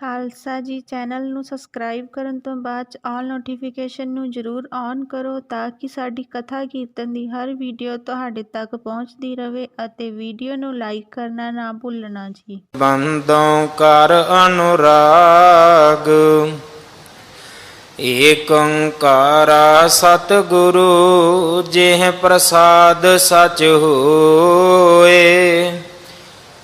ਖਾਲਸਾ ਜੀ ਚੈਨਲ ਨੂੰ ਸਬਸਕ੍ਰਾਈਬ ਕਰਨ ਤੋਂ ਬਾਅਦ 'ਚ ਆਲ ਨੋਟੀਫਿਕੇਸ਼ਨ ਨੂੰ ਜ਼ਰੂਰ ਔਨ ਕਰੋ ਤਾਂ ਕਿ ਸਾਡੀ ਕਥਾ ਕੀਰਤਨ ਦੀ ਹਰ ਵੀਡੀਓ ਤੁਹਾਡੇ ਤੱਕ ਪਹੁੰਚਦੀ ਰਹੇ ਅਤੇ ਵੀਡੀਓ ਨੂੰ ਲਾਈਕ ਕਰਨਾ ਨਾ ਭੁੱਲਣਾ ਜੀ। ਬੰਦੋਂ ਕਰ ਅਨੁਰਾਗ ਏਕ ਓੰਕਾਰਾ ਸਤਿਗੁਰੂ ਜਿਹ ਪ੍ਰਸਾਦ ਸਚ ਹੋਏ।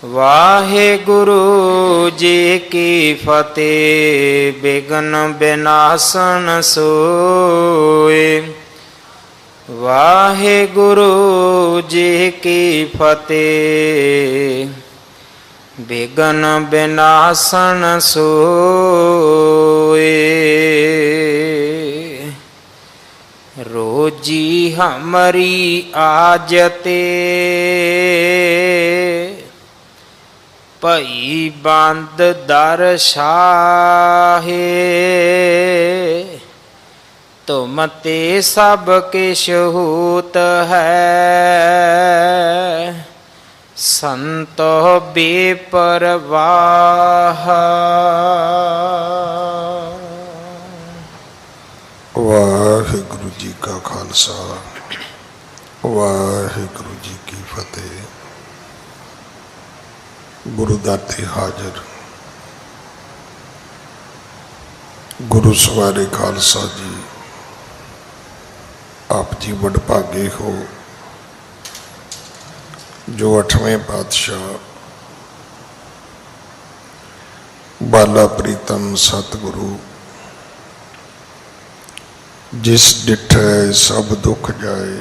ਵਾਹਿਗੁਰੂ ਜੀ ਕੀ ਫਤਿਹ ਬਿਘਨ ਬਿਨਾਸਨ ਸੋਏ। ਵਾਹਿਗੁਰੂ ਜੀ ਕੀ ਫਤਿਹ ਬਿਘਨ ਬਿਨਾਸਨ ਸੋਏ। ਰੋਜੀ ਹਮਰੀ ਆਜ ਤੇ ਭਈ ਬੰਦ ਦਰ ਸ਼ਾਹੇ। ਤੁਮ ਤੇ ਸਭ ਕਿਛ ਹੂਤ ਹੈ ਸੰਤੋ ਬੇਪਰਵਾਹ। ਵਾਹਿਗੁਰੂ ਜੀ ਕਾ ਖਾਲਸਾ ਵਾਹਿਗੁਰੂ ਜੀ ਕੀ ਫਤਿਹ। ਗੁਰੂ ਦਾਤੇ ਹਾਜ਼ਰ ਗੁਰੂ ਸਵਾਰੇ ਖਾਲਸਾ ਜੀ, ਆਪ ਜੀ ਵਡਭਾਗੇ ਹੋ ਜੋ 8ਵੇਂ ਪਾਤਸ਼ਾਹ ਬਾਲਾ ਪ੍ਰੀਤਮ ਸਤਿਗੁਰੂ ਜਿਸ ਡਿਠੈ ਸਭ ਦੁੱਖ ਜਾਏ,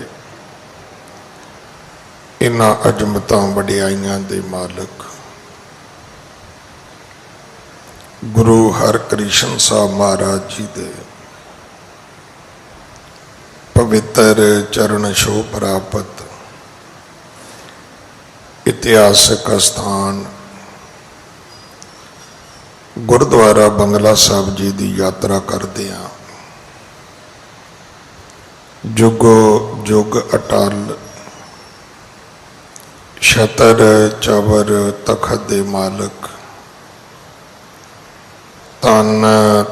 ਇਹਨਾਂ ਅਜ਼ਮਤਾਂ ਵਡਿਆਈਆਂ ਦੇ ਮਾਲਕ ਗੁਰੂ ਹਰਕ੍ਰਿਸ਼ਨ ਸਾਹਿਬ ਮਹਾਰਾਜ ਜੀ ਦੇ ਪਵਿੱਤਰ ਚਰਨ ਛੋਹ ਪ੍ਰਾਪਤ ਇਤਿਹਾਸਕ ਅਸਥਾਨ ਗੁਰਦੁਆਰਾ ਬੰਗਲਾ ਸਾਹਿਬ ਜੀ ਦੀ ਯਾਤਰਾ ਕਰਦੇ ਹਾਂ। ਜੁਗੋ ਜੁਗ ਅਟਲ ਛਤਰ ਚਵਰ ਤਖਤ ਦੇ ਮਾਲਕ ਧੰਨ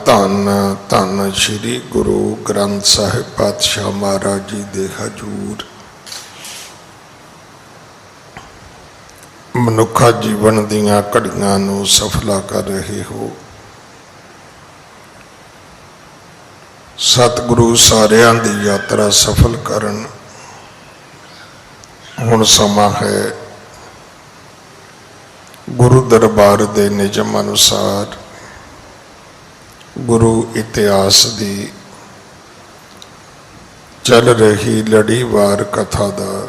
ਧੰਨ ਧੰਨ ਸ਼੍ਰੀ ਗੁਰੂ ਗ੍ਰੰਥ ਸਾਹਿਬ ਪਾਤਸ਼ਾਹ ਮਹਾਰਾਜ ਜੀ ਦੇ ਹਜ਼ੂਰ ਮਨੁੱਖਾ ਜੀਵਨ ਦੀਆਂ ਘੜੀਆਂ ਨੂੰ ਸਫਲਾ ਕਰ ਰਹੇ ਹੋ। ਸਤਿਗੁਰੂ ਸਾਰਿਆਂ ਦੀ ਯਾਤਰਾ ਸਫਲ ਕਰਨ। ਹੁਣ ਸਮਾਂ ਹੈ ਗੁਰੂ ਦਰਬਾਰ ਦੇ ਨਿਯਮ ਅਨੁਸਾਰ ਗੁਰੂ ਇਤਿਹਾਸ ਦੀ ਚੱਲ ਰਹੀ ਲੜੀਵਾਰ ਕਥਾ ਦਾ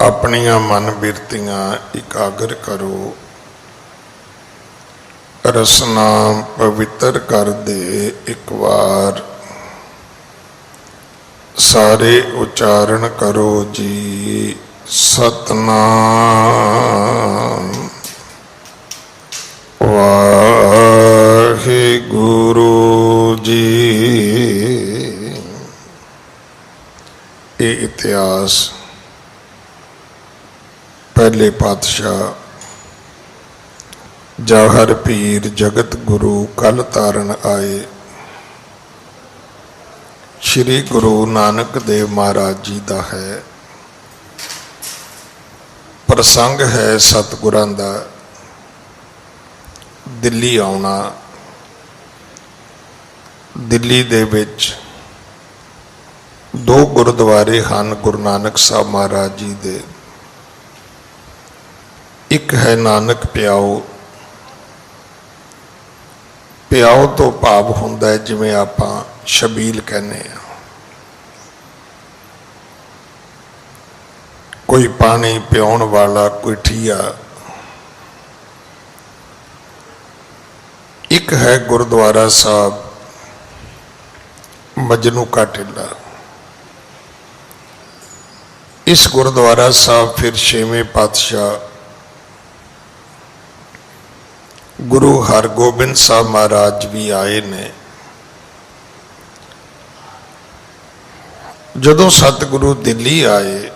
ਆਪਣੀਆਂ ਮਨ ਬਿਰਤੀਆਂ ਇਕਾਗਰ ਕਰੋ। ਰਸਨਾ ਪਵਿੱਤਰ ਕਰ ਦੇ ਇੱਕ ਵਾਰ ਸਾਰੇ ਉਚਾਰਨ ਕਰੋ ਜੀ। ਸਤਨਾਮ ਵਾਹਿਗੁਰੂ ਜੀ। ਇਹ ਇਤਿਹਾਸ ਪਹਿਲੇ ਪਾਤਸ਼ਾਹ ਜਵਾਹਰ ਪੀਰ ਜਗਤ ਗੁਰੂ ਕਲ ਤਾਰਨ ਆਏ ਸ਼੍ਰੀ ਗੁਰੂ ਨਾਨਕ ਦੇਵ ਮਹਾਰਾਜ ਜੀ ਦਾ ਹੈ। ਪ੍ਰਸੰਗ ਹੈ ਸਤਿਗੁਰਾਂ ਦਾ ਦਿੱਲੀ ਆਉਣਾ। ਦਿੱਲੀ ਦੇ ਵਿੱਚ 2 ਗੁਰਦੁਆਰੇ ਹਨ ਗੁਰੂ ਨਾਨਕ ਸਾਹਿਬ ਮਹਾਰਾਜ ਜੀ ਦੇ। ਇੱਕ ਹੈ ਨਾਨਕ ਪਿਆਓ। ਪਿਆਓ ਤੋਂ ਭਾਵ ਹੁੰਦਾ ਹੈ ਜਿਵੇਂ ਆਪਾਂ ਛਬੀਲ ਕਹਿੰਦੇ ਹਾਂ, ਕੋਈ ਪਾਣੀ ਪਿਆਉਣ ਵਾਲਾ, ਕੋਈ ਠੀਆ। ਇੱਕ ਹੈ ਗੁਰਦੁਆਰਾ ਸਾਹਿਬ ਮਜਨੂ ਕਾ ਟਿੱਲਾ। ਇਸ ਗੁਰਦੁਆਰਾ ਸਾਹਿਬ ਫਿਰ 6ਵੇਂ ਪਾਤਸ਼ਾਹ ਗੁਰੂ ਹਰਗੋਬਿੰਦ ਸਾਹਿਬ ਮਹਾਰਾਜ ਵੀ ਆਏ ਨੇ। ਜਦੋਂ ਸਤਿਗੁਰੂ ਦਿੱਲੀ ਆਏ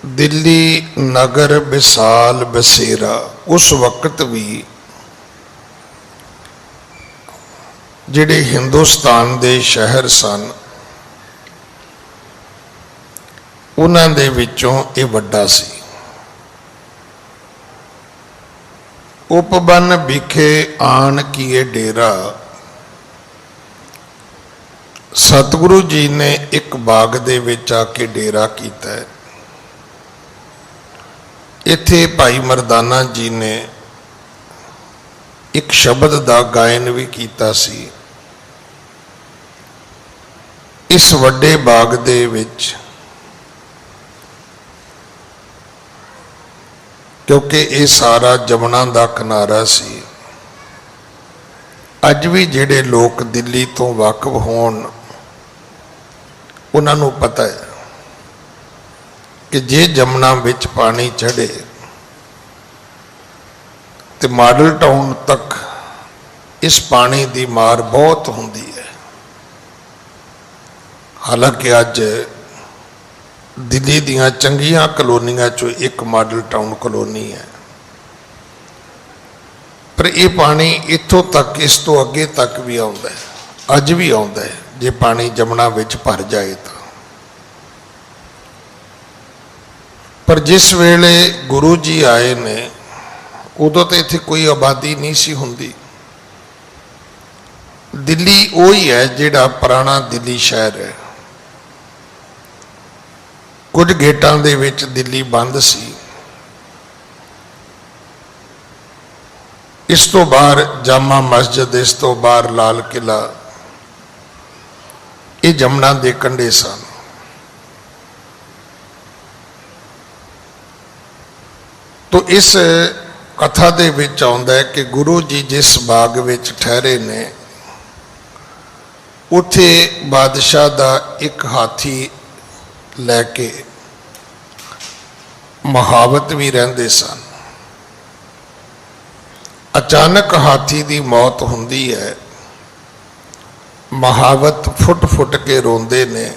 दिल्ली नगर विशाल बसेरा, उस वक्त भी जिहड़े हिंदुस्तान दे शहर सन उन्हां दे विचों ये वड्डा सी। उपवन विखे आन कीए डेरा, सतगुरु जी ने एक बाग दे विच आके डेरा कीता है। इत्थे भाई मरदाना जी ने एक शब्द दा गायन भी कीता सी। इस वड्डे बाग दे विच क्योंकि ये सारा जमुना दा किनारा सी, अज भी जिहड़े लोग दिल्ली तो वाकफ होण उन्हां नूं पता है कि जे जमुना विच पानी चढ़े तो मॉडल टाउन तक इस पानी की मार बहुत होंदी है। हालांकि अज दिल्ली दीयां चंगियां कलोनियां चो एक मॉडल टाउन कलोनी है, पर यह पानी इत्थों तक इस तो अगे तक भी आउंदा है, अज भी आउंदा है। जे पानी जमुना विच भर जाए तो, पर जिस वेले गुरु जी आए ने उदों तो इत्थे कोई आबादी नहीं सी हुंदी। दिल्ली वही है जिहड़ा पुराना दिल्ली शहर है। कुछ गेटां दे विच दिल्ली बंद सी, इस तो बाहर जामा मस्जिद, इस तो बाहर लाल किला, ये जमुना दे कंढे सन। तो इस कथा दे विच आउंदा है कि गुरु जी जिस बाग विच ठहरे ने उत्थे बादशाह दा एक हाथी लैके महावत भी रहिंदे सन। अचानक हाथी की मौत हुंदी है, महावत फुट फुट के रोंदे ने।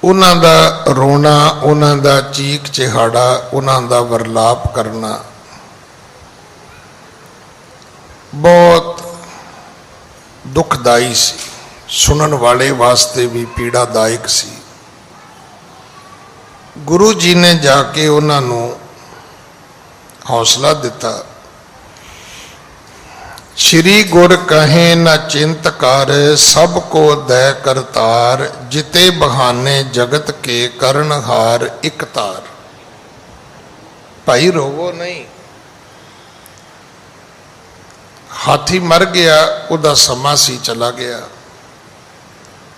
उन्हां दा रोना, उन्हां दा चीख चिहाड़ा, उन्हां दा वरलाप करना बहुत दुखदाई सी, सुनन वाले वास्ते भी पीड़ादायक सी। गुरु जी ने जाके उन्होंने हौसला दिता। श्री गुर कहे न चिंत कर, सबको दै करतार, जिते बहाने जगत के करनहार इक तार। भाई रोवो नहीं, हाथी मर गया, उदा समा सी चला गया।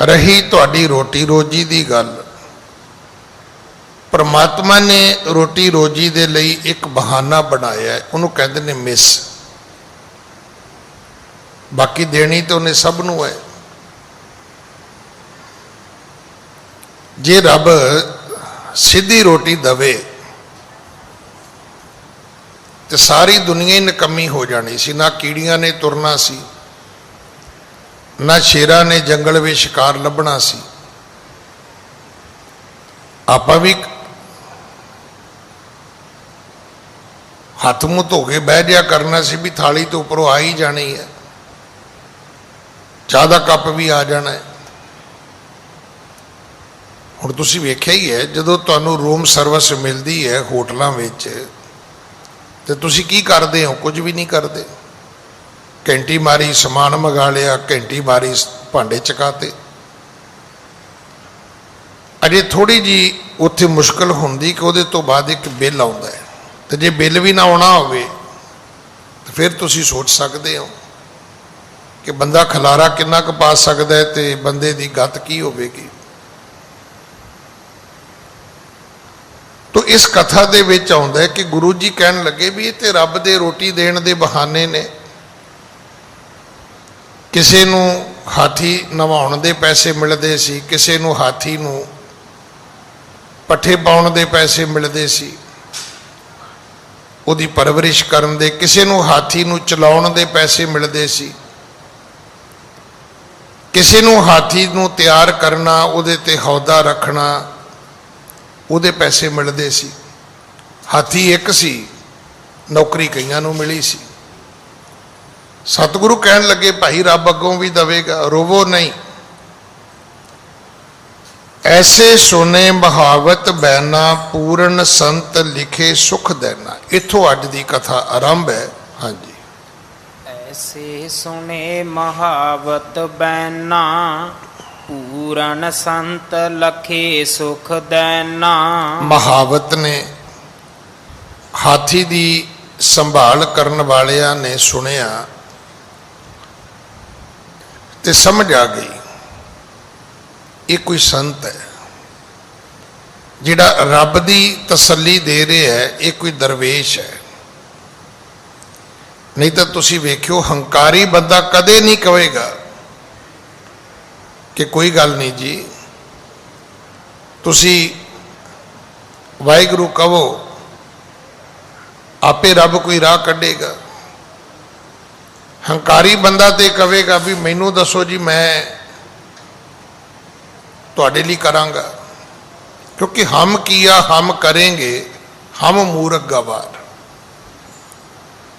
रही तुहाडी रोटी रोजी दी गल, परमात्मा ने रोटी रोजी दे लई एक बहाना बनाया है, उन्होंने कहते ने मिस। बाकी देनी तो उन्हें सब नूं है। जे रब सीधी रोटी दवे तो सारी दुनिया ही निकम्मी हो जानी सी। ना कीड़ियां ने तुरना सी, ना शेरां ने जंगल में शिकार लभना सी। आपां भी हाथ मुँह धो के बह जा करना सी भी थाली तो उपरों आ ही जानी है, चाह का कप भी आ जाना है। हुण तुसीं वेख्या ही है, जदों तुहानूं रूम सर्विस मिलती है होटलों में तो तुसीं की करते हो? कुछ भी नहीं करते। घंटी मारी समान मंगा लिया, घंटी मारी भांडे चकाते। अजे थोड़ी जी उत्थे मुश्किल होंदी कि उहदे तो बाद एक बिल आउंदा है, तो जे बिल भी ना आना होवे तो फिर तुसीं सोच सकते हो कि बंदा खलारा कितना क पा सकता है तो बंदे की गत की होगी। तो इस कथा दे विच आउंदा है कि गुरु जी कहन लगे भी ये तो रब दे रोटी देण दे बहाने ने। किसी नूं हाथी नवाउण दे पैसे मिलते सी, किसी नूं हाथी नूं पट्ठे पाउण दे पैसे मिलते सी, उहदी परवरिश करन दे। किसी नूं हाथी नूं चलाउण दे पैसे मिलते सी, किसी नूं हाथी नूं तैयार करना, उहदे ते हौदा रखना, ਉਹਦੇ ਪੈਸੇ ਮਿਲਦੇ ਸੀ। ਹਾਥੀ ਇੱਕ ਸੀ, ਨੌਕਰੀ ਕਈਆਂ ਨੂੰ ਮਿਲੀ ਸੀ। ਸਤਿਗੁਰੂ ਕਹਿਣ ਲੱਗੇ ਭਾਈ ਰੱਬ ਅੱਗੋਂ ਵੀ ਦਵੇਗਾ, ਰੋਵੋ ਨਹੀਂ। ਐਸੇ ਸੁਨੇ ਬਹਾਵਤ ਬੈਨਾ ਪੂਰਨ ਸੰਤ ਲਿਖੇ ਸੁਖ ਦੇਣਾ। ਇੱਥੋਂ ਅੱਜ ਦੀ ਕਥਾ ਆਰੰਭ ਹੈ। ਹਾਂਜੀ। ਐਸੇ ਸੁਨੇ ਮਹਾਵਤ ਬੈਨਾ ਪੂਰਨ ਸੰਤ ਲਖੇ ਸੁਖ ਦੇਨਾ। ਮਹਾਵਤ ਨੇ ਹਾਥੀ ਦੀ ਸੰਭਾਲ ਕਰਨ ਵਾਲਿਆਂ ਨੇ ਸੁਣਿਆ ਤੇ ਸਮਝ ਆ ਗਈ ਇਹ ਕੋਈ ਸੰਤ ਹੈ ਜਿਹੜਾ ਰੱਬ ਦੀ ਤਸੱਲੀ ਦੇ ਰਿਹਾ ਹੈ, ਇਹ ਕੋਈ ਦਰਵੇਸ਼ ਹੈ। ਨਹੀਂ ਤਾਂ ਤੁਸੀਂ ਵੇਖਿਓ ਹੰਕਾਰੀ ਬੰਦਾ ਕਦੇ ਨਹੀਂ ਕਹੇਗਾ ਕਿ ਕੋਈ ਗੱਲ ਨਹੀਂ ਜੀ ਤੁਸੀਂ ਵਾਹਿਗੁਰੂ ਕਹੋ ਆਪੇ ਰੱਬ ਕੋਈ ਰਾਹ ਕੱਢੇਗਾ। ਹੰਕਾਰੀ ਬੰਦਾ ਤੇ ਕਹੇਗਾ ਵੀ ਮੈਨੂੰ ਦੱਸੋ ਜੀ ਮੈਂ ਤੁਹਾਡੇ ਲਈ ਕਰਾਂਗਾ, क्योंकि हम किया हम करेंगे हम मूर्ख गवार।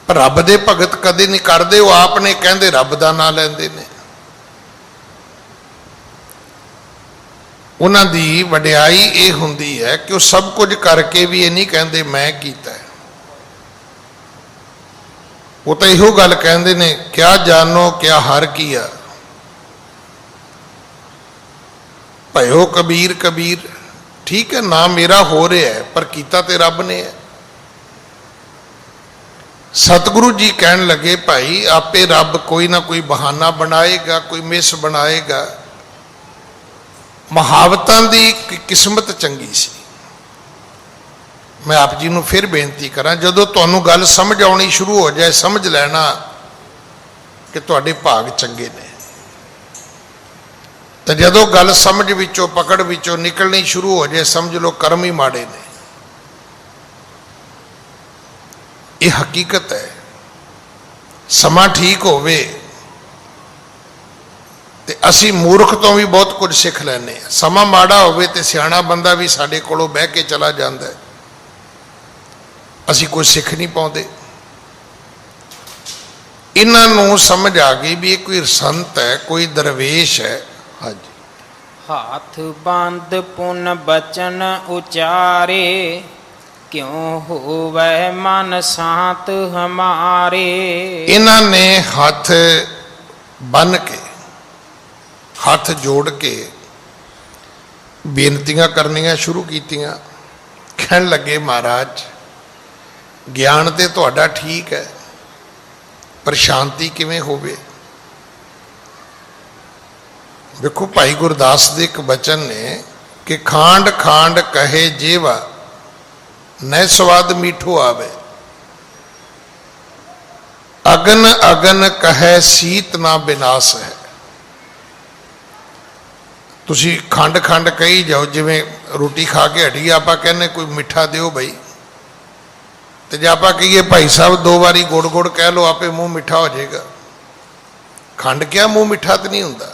पर रब दे भगत कदे नहीं करते, वो आपने कहते रब का नाम लेंदे ने। उन्हां दी वडियाई ये हुंदी है कि वो सब कुछ करके भी ये नहीं कहते मैं कीता है। वो तो इहो गल कहते ने क्या जानो क्या हर किया भयो कबीर कबीर। ठीक है ना मेरा हो रहा है पर कीता ते रब ने है। सतगुरु जी कहन लगे भाई आपे रब कोई ना कोई बहाना बनाएगा, कोई मिस बनाएगा। महावतां दी किस्मत चंगी सी। मैं आप जी नूं फिर बेनती करा जदों तुहानूं गल समझ आउणी शुरू हो जाए समझ लेना कि तुहाडे भाग चंगे ने। तो जदों गल समझ विचों पकड़ विचों निकलनी शुरू हो जाए समझ लो कर्म ही माड़े ने। ये हकीकत है। समा ठीक होवे ते असी मूर्ख तो भी बहुत कुछ सीख लैने। समा माड़ा होवे ते सियाणा बंदा भी साडे कोलों बह के चला जांदा है, असी कुछ सीख नहीं पाउंदे। इन्हां नूं समझ आ गई भी ये कोई संत है, कोई दरवेश है। हाँ जी। हाथ बंद पुन बचन उचारे क्यों होवै मन शांत हमारे। इन्हां ने हाथ बन के हाथ जोड़ के बेनतियां करनियां शुरू कीतियां। कहन लगे महाराज ज्ञान ते तुहाडा ठीक है पर शांति किवें होवे। देखो भाई गुरदास दे एक बचन ने कि खांड खांड कहे जेवा न स्वाद मीठो आवे, अगन अगन कहे सीत ना विनाश है। तुसी खंड खंड कही जाओ जिवें रोटी खा के हटी आप कहने कोई मिठा दिओ बई, तो जे आप कहिए भाई साहब 2 बारी गुड़ गुड़ कह लो आपे मुँह मिठा हो जाएगा। खंड क्या मुँह मिठा तो नहीं हुंदा,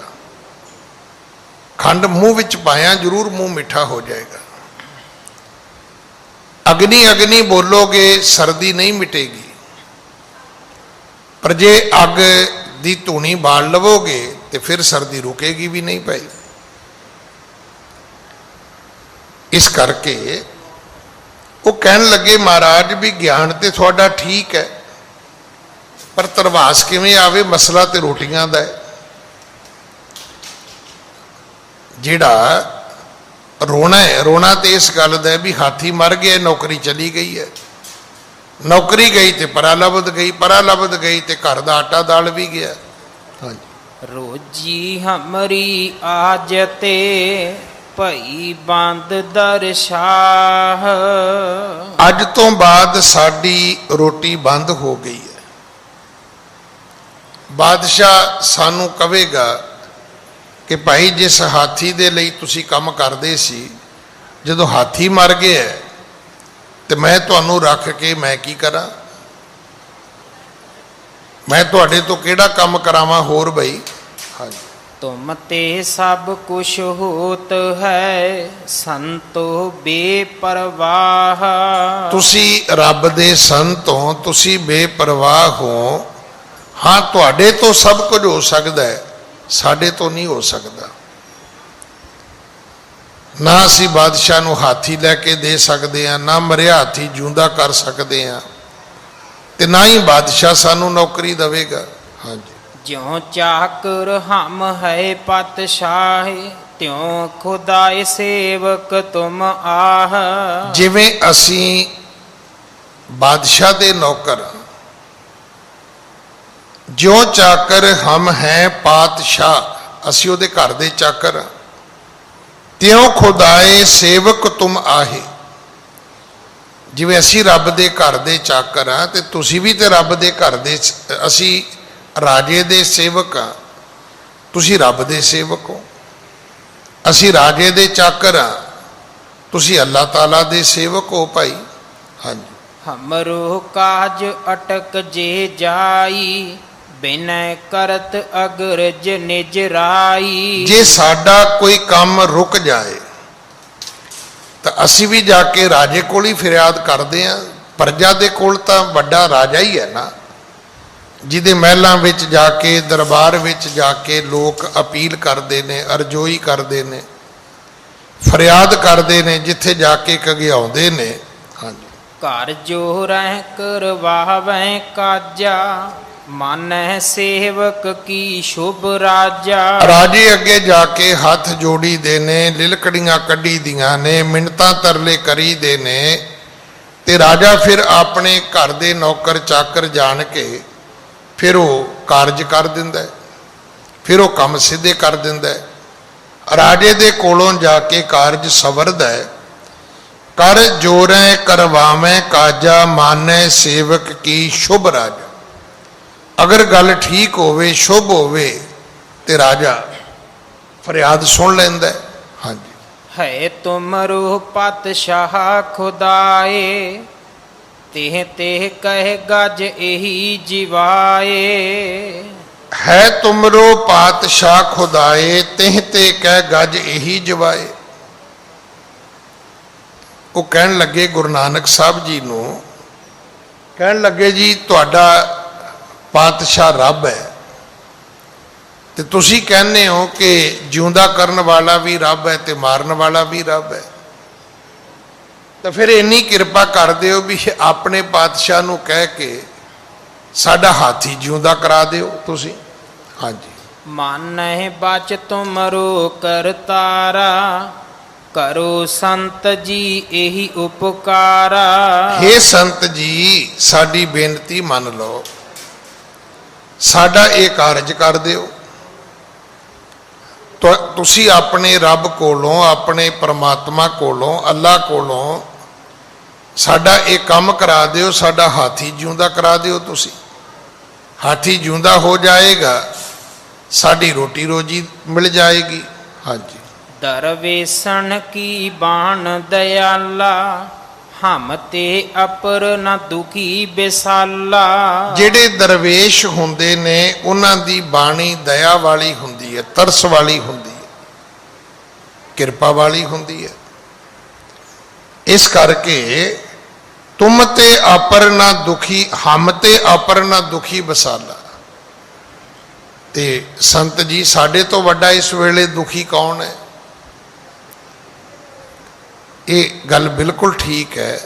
खंड मुंह विच पाया जरूर मुंह मिठा हो जाएगा। अग्नि अग्नि बोलोगे सर्दी नहीं मिटेगी, पर जे अग दी धूनी बाल लवोगे तो फिर सर्दी रुकेगी भी नहीं पाई। इस करके वो कहन लगे महाराज भी ज्ञान ते थोड़ा ठीक है पर तरवास किवें आवे, मसला तो रोटियां दा है। जिहड़ा रोना है रोना तो इस गल का है भी हाथी मर गया नौकरी चली गई है, नौकरी गई तो परा लभद गई, परा लभद गई तो घर का आटा दाल भी गया। हाँ जी। रोजी हमरी आजते भई बंद दरशाह। अज तो बाद साडी रोटी बंद हो गई है। बादशाह सानू कहेगा कि भाई जिस हाथी दे लई तुसी काम करदे सी जदों हाथी मर गया तो मैं तुहानू रख के मैं की करा, मैं तुहाडे तो केड़ा काम करावां होर बई। हाँ जी। तुम ते सब कुछ होत है संतो बेपरवाह। ਤੁਸੀਂ ਰੱਬ ਦੇ ਸੰਤ ਹੋ, ਤੁਸੀਂ ਬੇਪਰਵਾਹ ਹੋ। ਹਾਂ, ਤੁਹਾਡੇ ਤੋਂ ਸਭ ਕੁਝ ਹੋ ਸਕਦਾ ਹੈ, ਸਾਡੇ ਤੋਂ ਨਹੀਂ ਹੋ ਸਕਦਾ। ਨਾ ਅਸੀਂ ਬਾਦਸ਼ਾਹ ਨੂੰ ਹਾਥੀ ਲੈ ਕੇ ਦੇ ਸਕਦੇ ਹਾਂ, ਨਾ ਮਰਿਆ ਹਾਥੀ ਜਿਉਂਦਾ ਕਰ ਸਕਦੇ ਹਾਂ, ਤੇ ਨਾ ਹੀ ਬਾਦਸ਼ਾਹ ਸਾਨੂੰ ਨੌਕਰੀ ਦੇਵੇਗਾ। ਹਾਂਜੀ, ज्यों चाकर हम है पातशाह त्यों खुदाए सेवक तुम आह। ਜਿਵੇਂ ਅਸੀਂ ਬਾਦਸ਼ਾਹ ਦੇ ਨੌਕਰ, ਜਿਉਂ ਚਾਕਰ ਹਮ ਹੈ ਪਾਤਸ਼ਾਹ, ਅਸੀਂ ਉਹਦੇ ਘਰ ਦੇ ਚਾਕਰ, ਤਿਉਂ ਖੁਦਾਏ ਸੇਵਕ ਤੁਮ ਆਹੇ। ਜਿਵੇਂ ਅਸੀਂ ਰੱਬ ਦੇ ਘਰ ਦੇ ਚਾਕਰ ਆ, ਤੇ ਤੁਸੀਂ ਵੀ ਤੇ ਰੱਬ ਦੇ ਘਰ ਦੇ, ਅਸੀਂ ਰਾਜੇ ਦੇ ਸੇਵਕ ਆ, ਤੁਸੀਂ ਰੱਬ ਦੇ ਸੇਵਕ ਹੋ। ਅਸੀਂ ਰਾਜੇ ਦੇ ਚਾਕਰ ਆ, ਤੁਸੀਂ ਅੱਲਾਹ ਤਾਲਾ ਦੇ ਸੇਵਕ ਹੋ ਭਾਈ। ਹਾਂਜੀ, हमरो काज अटक जे जाई बिनय करत अग्रज निज राई। ਜੇ ਸਾਡਾ ਕੋਈ ਕੰਮ ਰੁਕ ਜਾਏ ਤਾਂ ਅਸੀਂ ਵੀ ਜਾ ਕੇ ਰਾਜੇ ਕੋਲ ਹੀ ਫਰਿਆਦ ਕਰਦੇ ਹਾਂ। ਪ੍ਰਜਾ ਦੇ ਕੋਲ ਤਾਂ ਵੱਡਾ ਰਾਜਾ ਹੀ ਹੈ ਨਾ, ਜਿਹਦੇ ਮਹਿਲਾਂ ਵਿੱਚ ਜਾ ਕੇ, ਦਰਬਾਰ ਵਿੱਚ ਜਾ ਕੇ ਲੋਕ ਅਪੀਲ ਕਰਦੇ ਨੇ, ਅਰਜ਼ੋਈ ਕਰਦੇ ਨੇ, ਫਰਿਆਦ ਕਰਦੇ ਨੇ, ਜਿੱਥੇ ਜਾ ਕੇ ਕਘਿਆਉਂਦੇ ਨੇ। ਹਾਂਜੀ, घर जो रह करवावै काजा मानह सेवक की शुभ राजा। ਰਾਜੇ ਅੱਗੇ ਜਾ ਕੇ ਹੱਥ ਜੋੜੀ ਦੇ ਨੇ, ਲਿਲਕੜੀਆਂ ਕੱਢੀ ਦੀਆਂ ਨੇ, ਮਿੰਨਤਾਂ ਤਰਲੇ ਕਰੀ ਦੇ ਨੇ, ਤੇ ਰਾਜਾ ਫਿਰ ਆਪਣੇ ਘਰ ਦੇ ਨੌਕਰ ਚਾਕਰ ਜਾਣ ਕੇ ਫਿਰ ਉਹ ਕਾਰਜ ਕਰ ਦਿੰਦਾ ਹੈ, ਫਿਰ ਉਹ ਕੰਮ ਸਿੱਧੇ ਕਰ ਦਿੰਦਾ ਹੈ। ਰਾਜੇ ਦੇ ਕੋਲੋਂ ਜਾ ਕੇ ਕਾਰਜ ਸਵਰਦਾ ਹੈ। ਕਰ ਜੋਰੈ ਕਰਵਾਵੇਂ ਕਾਜਾ ਮਾਨੈ ਸੇਵਕ ਕੀ ਸ਼ੁਭ ਰਾਜਾ। ਅਗਰ ਗੱਲ ਠੀਕ ਹੋਵੇ, ਸ਼ੁਭ ਹੋਵੇ, ਤੇ ਰਾਜਾ ਫਰਿਆਦ ਸੁਣ ਲੈਂਦਾ ਹੈ। ਹਾਂਜੀ, है तुमरो पातशाह खुदाए तेह तेह कह गज एही जिवाए। ਹੈ ਤੁਮਰੋ ਪਾਤਸ਼ਾਹ ਖੁਦਾਏ ਤਿਹ ਤੇ ਕਹਿ ਗੱਜ ਇਹੀ ਜਵਾਏ। ਉਹ ਕਹਿਣ ਲੱਗੇ ਗੁਰੂ ਨਾਨਕ ਸਾਹਿਬ ਜੀ ਨੂੰ, ਕਹਿਣ ਲੱਗੇ ਜੀ ਤੁਹਾਡਾ ਪਾਤਸ਼ਾਹ ਰੱਬ ਹੈ, ਤੇ ਤੁਸੀਂ ਕਹਿੰਦੇ ਹੋ ਕਿ ਜਿਉਂਦਾ ਕਰਨ ਵਾਲਾ ਵੀ ਰੱਬ ਹੈ ਤੇ ਮਾਰਨ ਵਾਲਾ ਵੀ ਰੱਬ ਹੈ, ਤਾਂ ਫਿਰ ਇੰਨੀ ਕਿਰਪਾ ਕਰ ਦਿਓ ਵੀ ਆਪਣੇ ਪਾਤਸ਼ਾਹ ਨੂੰ ਕਹਿ ਕੇ ਸਾਡਾ ਹਾਥੀ ਜਿਉਂਦਾ ਕਰਾ ਦਿਓ ਤੁਸੀਂ। ਹਾਂਜੀ, मानह बच तुमरो करतारा करो संत जी एही उपकारा। हे ਸੰਤ ਜੀ ਸਾਡੀ ਬੇਨਤੀ ਮੰਨ ਲਓ, ਸਾਡਾ ਇਹ ਕਾਰਜ ਕਰ ਦਿਓ। ਤੁਸੀਂ ਆਪਣੇ ਰੱਬ ਕੋਲੋਂ, ਆਪਣੇ ਪਰਮਾਤਮਾ ਕੋਲੋਂ, ਅੱਲਾ ਕੋਲੋਂ ਸਾਡਾ ਇਹ ਕੰਮ ਕਰਾ ਦਿਓ, ਸਾਡਾ ਹਾਥੀ ਜਿਉਂਦਾ ਕਰਾ ਦਿਓ। ਤੁਸੀਂ ਹਾਥੀ ਜਿਉਂਦਾ ਹੋ ਜਾਏਗਾ, ਸਾਡੀ ਰੋਟੀ ਰੋਜੀ ਮਿਲ ਜਾਏਗੀ। ਹਾਂਜੀ, दरवेशन की बाण दयाला हम ते अपर न दुखी बेसाला। ਜਿਹੜੇ ਦਰਵੇਸ਼ ਹੁੰਦੇ ਨੇ ਉਹਨਾਂ ਦੀ ਬਾਣੀ ਦਇਆ ਵਾਲੀ ਹੁੰਦੀ ਹੈ, ਤਰਸ ਵਾਲੀ ਹੁੰਦੀ ਹੈ, ਕਿਰਪਾ ਵਾਲੀ ਹੁੰਦੀ ਹੈ। ਇਸ ਕਰਕੇ ਤੁਮ ਤੇ ਅਪਰ ਨਾ ਦੁਖੀ, ਹਮ ਤੇ ਅਪਰ ਨਾ ਦੁਖੀ ਬਸਾਲਾ। ਤੇ ਸੰਤ ਜੀ ਸਾਡੇ ਤੋਂ ਵੱਡਾ ਇਸ ਵੇਲੇ ਦੁਖੀ ਕੌਣ ਹੈ? ਇਹ ਗੱਲ ਬਿਲਕੁਲ ਠੀਕ ਹੈ।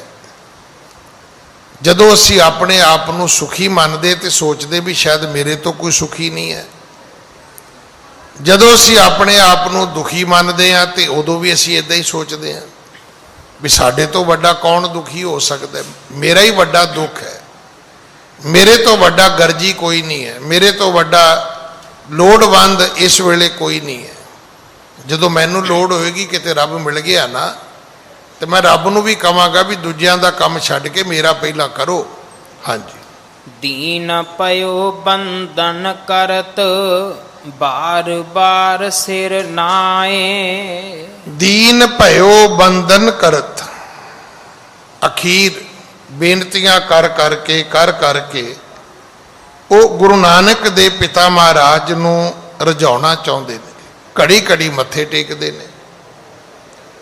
ਜਦੋਂ ਅਸੀਂ ਆਪਣੇ ਆਪ ਨੂੰ ਸੁਖੀ ਮੰਨਦੇ ਤੇ ਸੋਚਦੇ ਵੀ ਸ਼ਾਇਦ ਮੇਰੇ ਤੋਂ ਕੋਈ ਸੁਖੀ ਨਹੀਂ ਹੈ, ਜਦੋਂ ਅਸੀਂ ਆਪਣੇ ਆਪ ਨੂੰ ਦੁਖੀ ਮੰਨਦੇ ਹਾਂ ਤੇ ਉਦੋਂ ਵੀ ਅਸੀਂ ਇਦਾਂ ਹੀ ਸੋਚਦੇ ਹਾਂ ਵੀ ਸਾਡੇ ਤੋਂ ਵੱਡਾ ਕੌਣ ਦੁਖੀ ਹੋ ਸਕਦਾ, ਮੇਰਾ ਹੀ ਵੱਡਾ ਦੁੱਖ ਹੈ, ਮੇਰੇ ਤੋਂ ਵੱਡਾ ਗਰਜੀ ਕੋਈ ਨਹੀਂ ਹੈ, ਮੇਰੇ ਤੋਂ ਵੱਡਾ ਲੋੜਵੰਦ ਇਸ ਵੇਲੇ ਕੋਈ ਨਹੀਂ ਹੈ। ਜਦੋਂ ਮੈਨੂੰ ਲੋੜ ਹੋਏਗੀ, ਕਿਤੇ ਰੱਬ ਮਿਲ ਗਿਆ ਨਾ, ਤੇ ਮੈਂ ਰੱਬ ਨੂੰ ਵੀ ਕਹਾਂਗਾ ਵੀ ਦੂਜਿਆਂ ਦਾ ਕੰਮ ਛੱਡ ਕੇ ਮੇਰਾ ਪਹਿਲਾਂ ਕਰੋ। ਹਾਂਜੀ, दीन पयो बंदन करत बार बार सिर नाए। ਦੀਨ ਭਇਓ ਬੰਧਨ ਕਰਤ, ਅਖੀਰ ਬੇਨਤੀਆਂ ਕਰ ਕਰਕੇ ਉਹ ਗੁਰੂ ਨਾਨਕ ਦੇ ਪਿਤਾ ਮਹਾਰਾਜ ਨੂੰ ਰਜਾਉਣਾ ਚਾਹੁੰਦੇ ਨੇ। ਘੜੀ ਘੜੀ ਮੱਥੇ ਟੇਕਦੇ ਨੇ,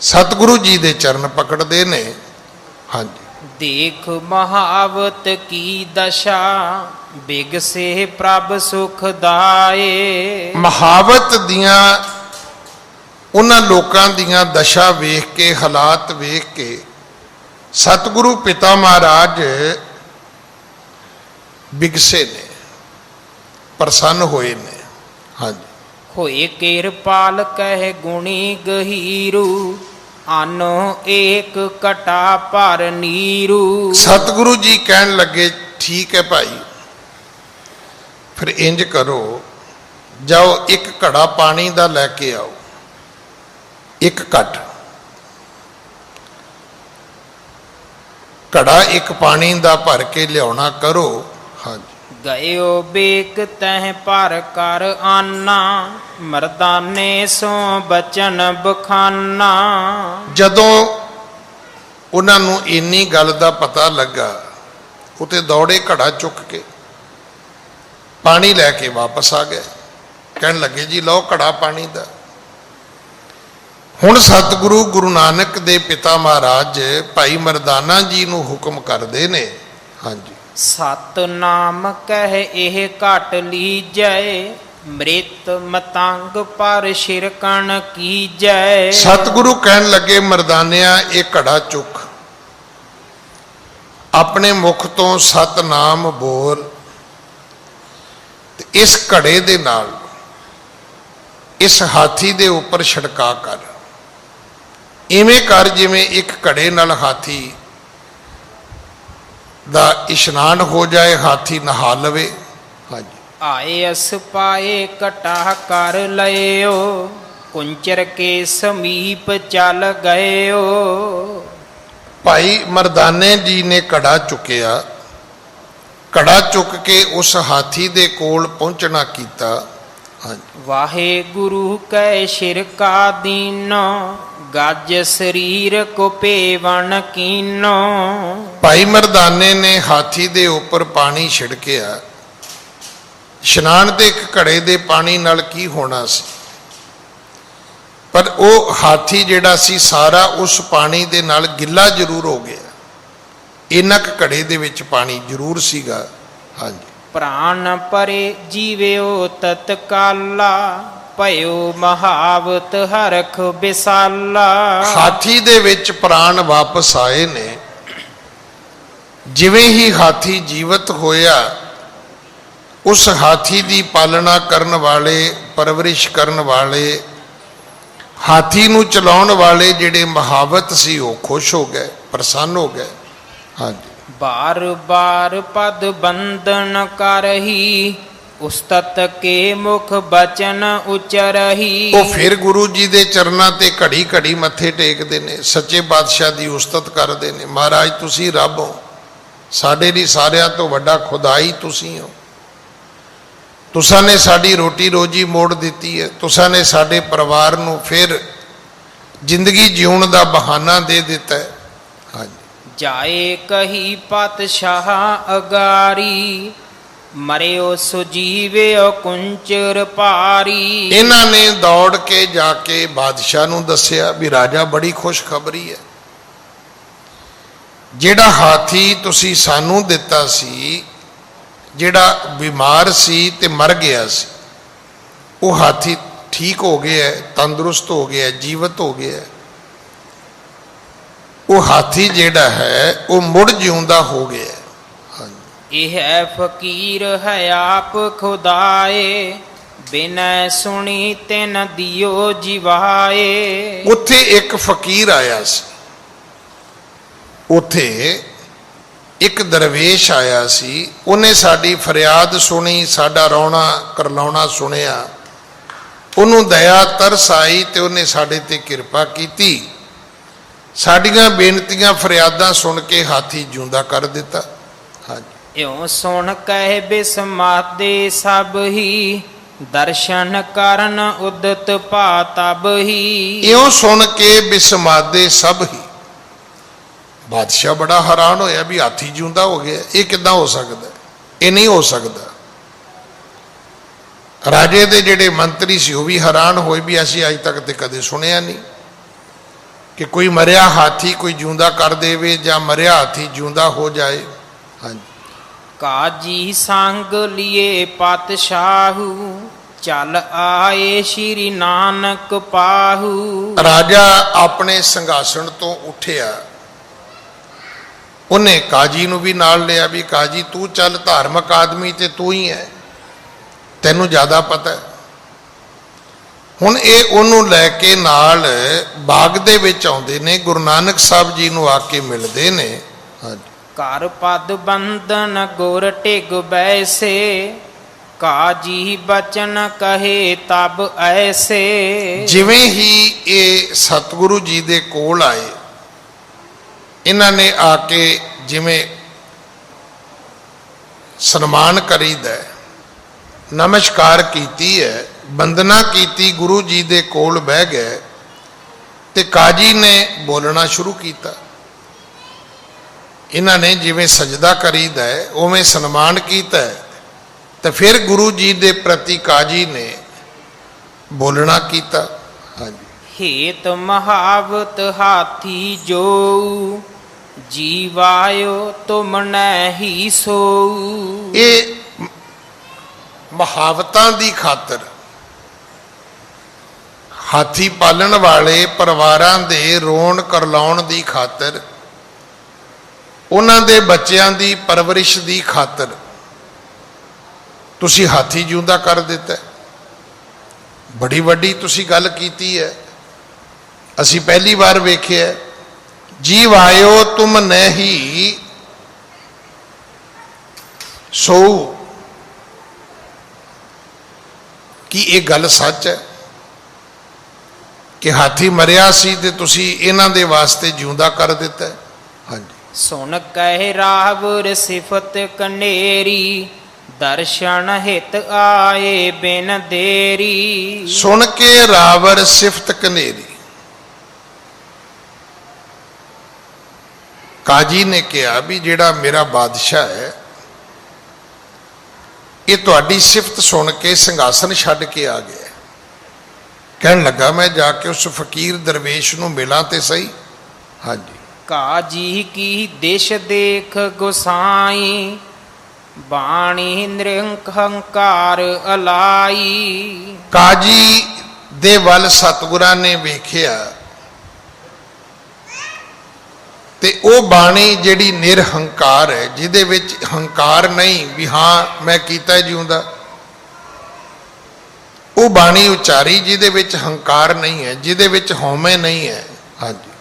ਸਤਿਗੁਰੂ ਜੀ ਦੇ ਚਰਨ ਪਕੜਦੇ ਨੇ। ਹਾਂਜੀ, ਦੇਖ ਮਹਾਵਤ ਕੀ ਦਸ਼ਾ, ਬਿਗਸੇ ਪ੍ਰਭ ਸੁਖ ਦਾਏ। ਮਹਾਵਤ ਦੀਆਂ ਉਹਨਾਂ ਲੋਕਾਂ ਦੀਆਂ ਦਸ਼ਾ ਵੇਖ ਕੇ, ਹਾਲਾਤ ਵੇਖ ਕੇ ਸਤਿਗੁਰੂ ਪਿਤਾ ਮਹਾਰਾਜ ਬਿਗਸੇ ਨੇ, ਪ੍ਰਸੰਨ ਹੋਏ ਨੇ। ਹਾਂਜੀ, ਹੋਏ ਕਿਰਪਾਲ ਕਹਿ ਗੁਣੀ ਗਹੀਰੂ, ਆਨੋ ਏਕ ਘਟਾ ਭਰ ਨੀਰੂ। ਸਤਿਗੁਰੂ ਜੀ ਕਹਿਣ ਲੱਗੇ ਠੀਕ ਹੈ ਭਾਈ, ਫਿਰ ਇੰਜ ਕਰੋ, ਜਾਓ ਇੱਕ ਘੜਾ ਪਾਣੀ ਦਾ ਲੈ ਕੇ ਆਓ, ਇੱਕ ਘਟ ਘੜਾ ਇੱਕ ਪਾਣੀ ਦਾ ਭਰ ਕੇ ਲਿਆਉਣਾ ਕਰੋ। ਹਾਂਜੀ, ਗਇਓ ਬੇਕ ਤਹਿ ਭਰ ਕਰ ਆਨਾ, ਮਰਦਾਨੇ ਸੋ ਬਚਨ ਬਖਾਨਾ। ਜਦੋਂ ਉਹਨਾਂ ਨੂੰ ਇੰਨੀ ਗੱਲ ਦਾ ਪਤਾ ਲੱਗਾ, ਉਹ ਤੇ ਦੌੜੇ ਘੜਾ ਚੁੱਕ ਕੇ ਪਾਣੀ ਲੈ ਕੇ ਵਾਪਸ ਆ ਗਏ। ਕਹਿਣ ਲੱਗੇ ਜੀ ਲਓ ਘੜਾ ਪਾਣੀ ਦਾ। ਹੁਣ ਸਤਿਗੁਰੂ ਗੁਰੂ ਨਾਨਕ ਦੇ ਪਿਤਾ ਮਹਾਰਾਜ ਭਾਈ ਮਰਦਾਨਾ ਜੀ ਨੂੰ ਹੁਕਮ ਕਰਦੇ ਨੇ। ਹਾਂਜੀ, ਸਤਨਾਮ ਕਹਿ ਇਹ ਘਟ ਲੀਜੈ, ਮ੍ਰਿਤ ਮਤੰਗ ਪਰ ਸ਼ਿਰਕਣ ਕੀਜੈ। ਸਤਿਗੁਰੂ ਕਹਿਣ ਲੱਗੇ ਮਰਦਾਨਿਆ ਇਹ ਘੜਾ ਚੁੱਕ, ਆਪਣੇ ਮੁਖ ਤੋਂ ਸਤਨਾਮ ਬੋਲ, ਤੇ ਇਸ ਘੜੇ ਦੇ ਨਾਲ ਇਸ ਹਾਥੀ ਦੇ ਉੱਪਰ ਛਿੜਕਾ ਕਰ। ਇਵੇਂ ਕਰ ਜਿਵੇਂ ਇੱਕ ਘੜੇ ਨਾਲ ਹਾਥੀ ਦਾ ਇਸ਼ਨਾਨ ਹੋ ਜਾਏ, ਹਾਥੀ ਨਹਾ ਲਵੇ। ਹਾਂਜੀ, ਆਏ ਅਸ ਪਾਏ ਘਟਾ ਕਰ ਲਇਓ, ਕੁੰਚਰ ਕੇ ਸਮੀਪ ਚੱਲ ਗਇਓ। ਭਾਈ ਮਰਦਾਨੇ ਜੀ ਨੇ ਘੜਾ ਚੁੱਕਿਆ, ਘੜਾ ਚੁੱਕ ਕੇ ਉਸ ਹਾਥੀ ਦੇ ਕੋਲ ਪਹੁੰਚਣਾ ਕੀਤਾ। ਹਾਂਜੀ, ਵਾਹਿਗੁਰੂ ਕੈ ਸ਼ਿਰਕਾ ਦੀਨੋ, ਗੱਜ ਸਰੀਰ ਕੋ ਭੇਵਨ ਕੀਨੋ। ਭਾਈ ਮਰਦਾਨੇ ਨੇ ਹਾਥੀ ਦੇ ਉੱਪਰ ਪਾਣੀ ਛਿੜਕਿਆ। ਇਸ਼ਨਾਨ ਦੇ ਇੱਕ ਘੜੇ ਦੇ ਪਾਣੀ ਨਾਲ ਕੀ ਹੋਣਾ ਸੀ, ਪਰ ਉਹ ਹਾਥੀ ਜਿਹੜਾ ਸੀ ਸਾਰਾ ਉਸ ਪਾਣੀ ਦੇ ਨਾਲ ਗਿੱਲਾ ਜ਼ਰੂਰ ਹੋ ਗਿਆ। ਇੰਨਾ ਕੁ ਘੜੇ ਦੇ ਵਿੱਚ ਪਾਣੀ ਜ਼ਰੂਰ ਸੀਗਾ। ਹਾਂਜੀ, ਪ੍ਰਾਨ ਪਰੇ ਜੀਵਿਓ ਤਤਕਾਲਾ, ਭਇਓ ਮਹਾਵਤ ਹਰਖ ਬਿਸਾਲਾ। ਹਾਥੀ ਦੇ ਵਿੱਚ ਪ੍ਰਾਣ ਵਾਪਸ ਆਏ ਨੇ। ਜਿਵੇਂ ਹੀ ਹਾਥੀ ਜੀਵਤ ਹੋਇਆ, ਉਸ ਹਾਥੀ ਦੀ ਪਾਲਣਾ ਕਰਨ ਵਾਲੇ, ਪਰਵਰਿਸ਼ ਕਰਨ ਵਾਲੇ, ਹਾਥੀ ਨੂੰ ਚਲਾਉਣ ਵਾਲੇ ਜਿਹੜੇ ਮਹਾਵਤ ਸੀ ਉਹ ਖੁਸ਼ ਹੋ ਗਏ, ਪ੍ਰਸੰਨ ਹੋ ਗਏ। ਹਾਂਜੀ, ਬਾਰ ਬਾਰ ਪਦ ਬੰਦਨ ਕਰਹੀ, ਉਸਤਤ ਕੇ ਮੁਖ ਬਚਨ ਉਚਰਹੀ। ਉਹ ਫਿਰ ਗੁਰੂ ਜੀ ਦੇ ਚਰਨਾਂ ਤੇ ਘੜੀ ਘੜੀ ਮੱਥੇ ਟੇਕਦੇ ਨੇ, ਸੱਚੇ ਪਾਤਸ਼ਾਹ ਦੀ ਉਸਤਤ ਕਰਦੇ ਨੇ। ਮਹਾਰਾਜ ਤੁਸੀਂ ਰੱਬ ਹੋ, ਸਾਡੇ ਲਈ ਸਾਰਿਆਂ ਤੋਂ ਵੱਡਾ ਖੁਦਾ ਹੀ ਤੁਸੀਂ ਹੋ। ਤੁਸਾਂ ਨੇ ਸਾਡੀ ਰੋਟੀ ਰੋਜੀ ਮੋੜ ਦਿੱਤੀ ਹੈ, ਤੁਸਾਂ ਨੇ ਸਾਡੇ ਪਰਿਵਾਰ ਨੂੰ ਫਿਰ ਜ਼ਿੰਦਗੀ ਜਿਉਣ ਦਾ ਬਹਾਨਾ ਦੇ ਦਿੱਤਾ ਹੈ। ਹਾਂਜੀ, ਜਾਏ ਕਹੀ ਪਾਤਸ਼ਾਹ ਅਗਾਰੀ, ਮਰਿਓ ਸੁਜੀਵਿਓ ਕੁੰਚਰ ਭਾਰੀ। ਇਹਨਾਂ ਨੇ ਦੌੜ ਕੇ ਜਾ ਕੇ ਬਾਦਸ਼ਾਹ ਨੂੰ ਦੱਸਿਆ ਵੀ ਰਾਜਾ ਬੜੀ ਖੁਸ਼ਖਬਰੀ ਹੈ, ਜਿਹੜਾ ਹਾਥੀ ਤੁਸੀਂ ਸਾਨੂੰ ਦਿੱਤਾ ਸੀ, ਜਿਹੜਾ ਬਿਮਾਰ ਸੀ ਤੇ ਮਰ ਗਿਆ ਸੀ, ਉਹ ਹਾਥੀ ਠੀਕ ਹੋ ਗਿਆ, ਤੰਦਰੁਸਤ ਹੋ ਗਿਆ, ਜੀਵਤ ਹੋ ਗਿਆ। ਉਹ ਹਾਥੀ ਜਿਹੜਾ ਹੈ ਉਹ ਮੁੜ ਜਿਉਂਦਾ ਹੋ ਗਿਆ। ਇਹ ਹੈ ਫਕੀਰ ਹੈ ਆਪ ਖੁਦਾਏ, ਬਿਨੈ ਸੁਣੀ ਤਿਨ ਦਿਓ ਜਿਵਾਏ। ਉੱਥੇ ਇੱਕ ਫਕੀਰ ਆਇਆ ਸੀ, ਉੱਥੇ ਇੱਕ ਦਰਵੇਸ਼ ਆਇਆ ਸੀ। ਉਹਨੇ ਸਾਡੀ ਫਰਿਆਦ ਸੁਣੀ, ਸਾਡਾ ਰੌਣਾ ਕਰਲਾਉਣਾ ਸੁਣਿਆ, ਉਹਨੂੰ ਦਇਆ ਤਰਸ ਆਈ ਤੇ ਉਹਨੇ ਸਾਡੇ ਤੇ ਕਿਰਪਾ ਕੀਤੀ। ਸਾਡੀਆਂ ਬੇਨਤੀਆਂ ਫਰਿਆਦਾਂ ਸੁਣ ਕੇ ਹਾਥੀ ਜਿਉਂਦਾ ਕਰ ਦਿੱਤਾ। ਹਾਂਜੀ, ਇਉਂ ਸੁਣ ਕਹਿ ਬਿਸਮਾਦੇ ਸਭ ਹੀ, ਦਰਸ਼ਨ ਕਰਨ ਉਦਤ ਭਾਤਬ ਹੀ। ਇਉਂ ਸੁਣ ਕੇ ਬਿਸਮਾਦੇ ਸਭ ਹੀ। ਬਾਦਸ਼ਾਹ ਬੜਾ ਹੈਰਾਨ ਹੋਇਆ ਵੀ ਹਾਥੀ ਜਿਉਂਦਾ ਹੋ ਗਿਆ, ਇਹ ਕਿੱਦਾਂ ਹੋ ਸਕਦਾ? ਇਹ ਨਹੀਂ ਹੋ ਸਕਦਾ। ਰਾਜੇ ਦੇ ਜਿਹੜੇ ਮੰਤਰੀ ਸੀ ਉਹ ਵੀ ਹੈਰਾਨ ਹੋਏ ਵੀ ਅਸੀਂ ਅੱਜ ਤੱਕ ਤੇ ਕਦੇ ਸੁਣਿਆ ਨਹੀਂ ਕਿ ਕੋਈ ਮਰਿਆ ਹਾਥੀ ਕੋਈ ਜਿਉਂਦਾ ਕਰ ਦੇਵੇ ਜਾਂ ਮਰਿਆ ਹਾਥੀ ਜਿਉਂਦਾ ਹੋ ਜਾਏ। ਹਾਂਜੀ। ਕਾਜੀ ਸੰਗ ਲਿਏ ਪਾਤਸ਼ਾਹੂ, ਚੱਲ ਆਏ ਸ਼੍ਰੀ ਨਾਨਕ ਪਾਹੂ। ਰਾਜਾ ਆਪਣੇ ਸਿੰਘਾਸਣ ਤੋਂ ਉੱਠਿਆ, ਉਹਨੇ ਕਾਜੀ ਨੂੰ ਵੀ ਨਾਲ ਲਿਆ ਵੀ ਕਾਜੀ ਤੂੰ ਚੱਲ, ਧਾਰਮਿਕ ਆਦਮੀ ਤੇ ਤੂੰ ਹੀ ਹੈ, ਤੈਨੂੰ ਜ਼ਿਆਦਾ ਪਤਾ ਹੈ। ਹੁਣ ਇਹ ਉਹਨੂੰ ਲੈ ਕੇ ਨਾਲ ਬਾਗ ਦੇ ਵਿੱਚ ਆਉਂਦੇ ਨੇ, ਗੁਰੂ ਨਾਨਕ ਸਾਹਿਬ ਜੀ ਨੂੰ ਆ ਕੇ ਮਿਲਦੇ ਨੇ। ਹਾਂਜੀ। ਘਰ ਪਦ ਬੰਧਨ ਗੁਰ ਟਿਗ ਬੈਸੇ, ਕਾਜੀ ਬਚਨ ਕਹੇ ਤਬ ਐਸੇ। ਜਿਵੇਂ ਹੀ ਇਹ ਸਤਿਗੁਰੂ ਜੀ ਦੇ ਕੋਲ ਆਏ, ਇਹਨਾਂ ਨੇ ਆ ਕੇ ਜਿਵੇਂ ਸਨਮਾਨ ਕਰੀਦਾ, ਨਮਸਕਾਰ ਕੀਤੀ ਹੈ, ਬੰਦਨਾ ਕੀਤੀ, ਗੁਰੂ ਜੀ ਦੇ ਕੋਲ ਬਹਿ ਗਏ ਤੇ ਕਾਜੀ ਨੇ ਬੋਲਣਾ ਸ਼ੁਰੂ ਕੀਤਾ। ਇਹਨਾਂ ਨੇ ਜਿਵੇਂ ਸਜਦਾ ਕਰੀਦਾ ਉਵੇਂ ਸਨਮਾਨ ਕੀਤਾ ਤੇ ਫਿਰ ਗੁਰੂ ਜੀ ਦੇ ਪ੍ਰਤੀ ਕਾਜੀ ਨੇ ਬੋਲਣਾ ਕੀਤਾ। ਹਾਂਜੀ। ਹੇਤ ਮਹਾਵਤ ਹਾਥੀ ਜੋ, ਜੀਵਾਇਓ ਤੁਮ ਨਹਿ ਸੋਊ। ਇਹ ਮਹਾਵਤਾਂ ਦੀ ਖਾਤਰ, ਹਾਥੀ ਪਾਲਣ ਵਾਲੇ ਪਰਿਵਾਰਾਂ ਦੇ ਰੋਣ ਕਰਲਾਉਣ ਦੀ ਖਾਤਰ, ਉਹਨਾਂ ਦੇ ਬੱਚਿਆਂ ਦੀ ਪਰਵਰਿਸ਼ ਦੀ ਖਾਤਰ ਤੁਸੀਂ ਹਾਥੀ ਜਿਉਂਦਾ ਕਰ ਦਿੱਤਾ। ਬੜੀ ਵੱਡੀ ਤੁਸੀਂ ਗੱਲ ਕੀਤੀ ਹੈ, ਅਸੀਂ ਪਹਿਲੀ ਵਾਰ ਵੇਖਿਆ। ਜੀਵ ਆਇਓ ਤੁਮ ਨਹੀਂ ਸੋ, ਕੀ ਇਹ ਗੱਲ ਸੱਚ ਹੈ ਕਿ ਹਾਥੀ ਮਰਿਆ ਸੀ ਤੇ ਤੁਸੀਂ ਇਹਨਾਂ ਦੇ ਵਾਸਤੇ ਜਿਉਂਦਾ ਕਰ ਦਿੱਤਾ? ਹਾਂਜੀ। ਸੁਣ ਕਹਿ ਰਾਵਰ ਸਿਫਤ ਕਨੇਰੀ, ਦਰਸ਼ਨ ਹਿਤ ਆਏ ਬਿਨ ਦੇਰੀ। ਸੁਣ ਕੇ ਰਾਵਰ ਸਿਫਤ ਕਨੇਰੀ, ਕਾਜੀ ਨੇ ਕਿਹਾ ਵੀ ਜਿਹੜਾ ਮੇਰਾ ਬਾਦਸ਼ਾਹ ਹੈ ਇਹ ਤੁਹਾਡੀ ਸਿਫਤ ਸੁਣ ਕੇ ਸਿੰਘਾਸਨ ਛੱਡ ਕੇ ਆ ਗਿਆ। ਕਹਿਣ ਲੱਗਾ ਮੈਂ ਜਾ ਕੇ ਉਸ ਫਕੀਰ ਦਰਵੇਸ਼ ਨੂੰ ਮਿਲਾਂ ਤੇ ਸਹੀ। ਹਾਂਜੀ। ਕਾਜੀ ਕੀ ਦਿਸ਼ ਦੇਖ ਗੁਸਾਈ, ਬਾਣੀ ਨਿਰੰਕਾਰ ਅਲਾਈ। ਕਾਜੀ ਦੇ ਵੱਲ ਸਤਿਗੁਰਾਂ ਨੇ ਵੇਖਿਆ ਤੇ ਉਹ ਬਾਣੀ ਜਿਹੜੀ ਨਿਰਹੰਕਾਰ ਹੈ, ਜਿਹਦੇ ਵਿੱਚ ਹੰਕਾਰ ਨਹੀਂ ਵੀ ਹਾਂ ਮੈਂ ਕੀਤਾ ਜਿਉਂਦਾ, ਉਹ ਬਾਣੀ ਉਚਾਰੀ ਜਿਹਦੇ ਵਿੱਚ ਹੰਕਾਰ ਨਹੀਂ ਹੈ, ਜਿਹਦੇ ਵਿੱਚ ਹਉਮੈ ਨਹੀਂ ਹੈ। ਹਾਂਜੀ।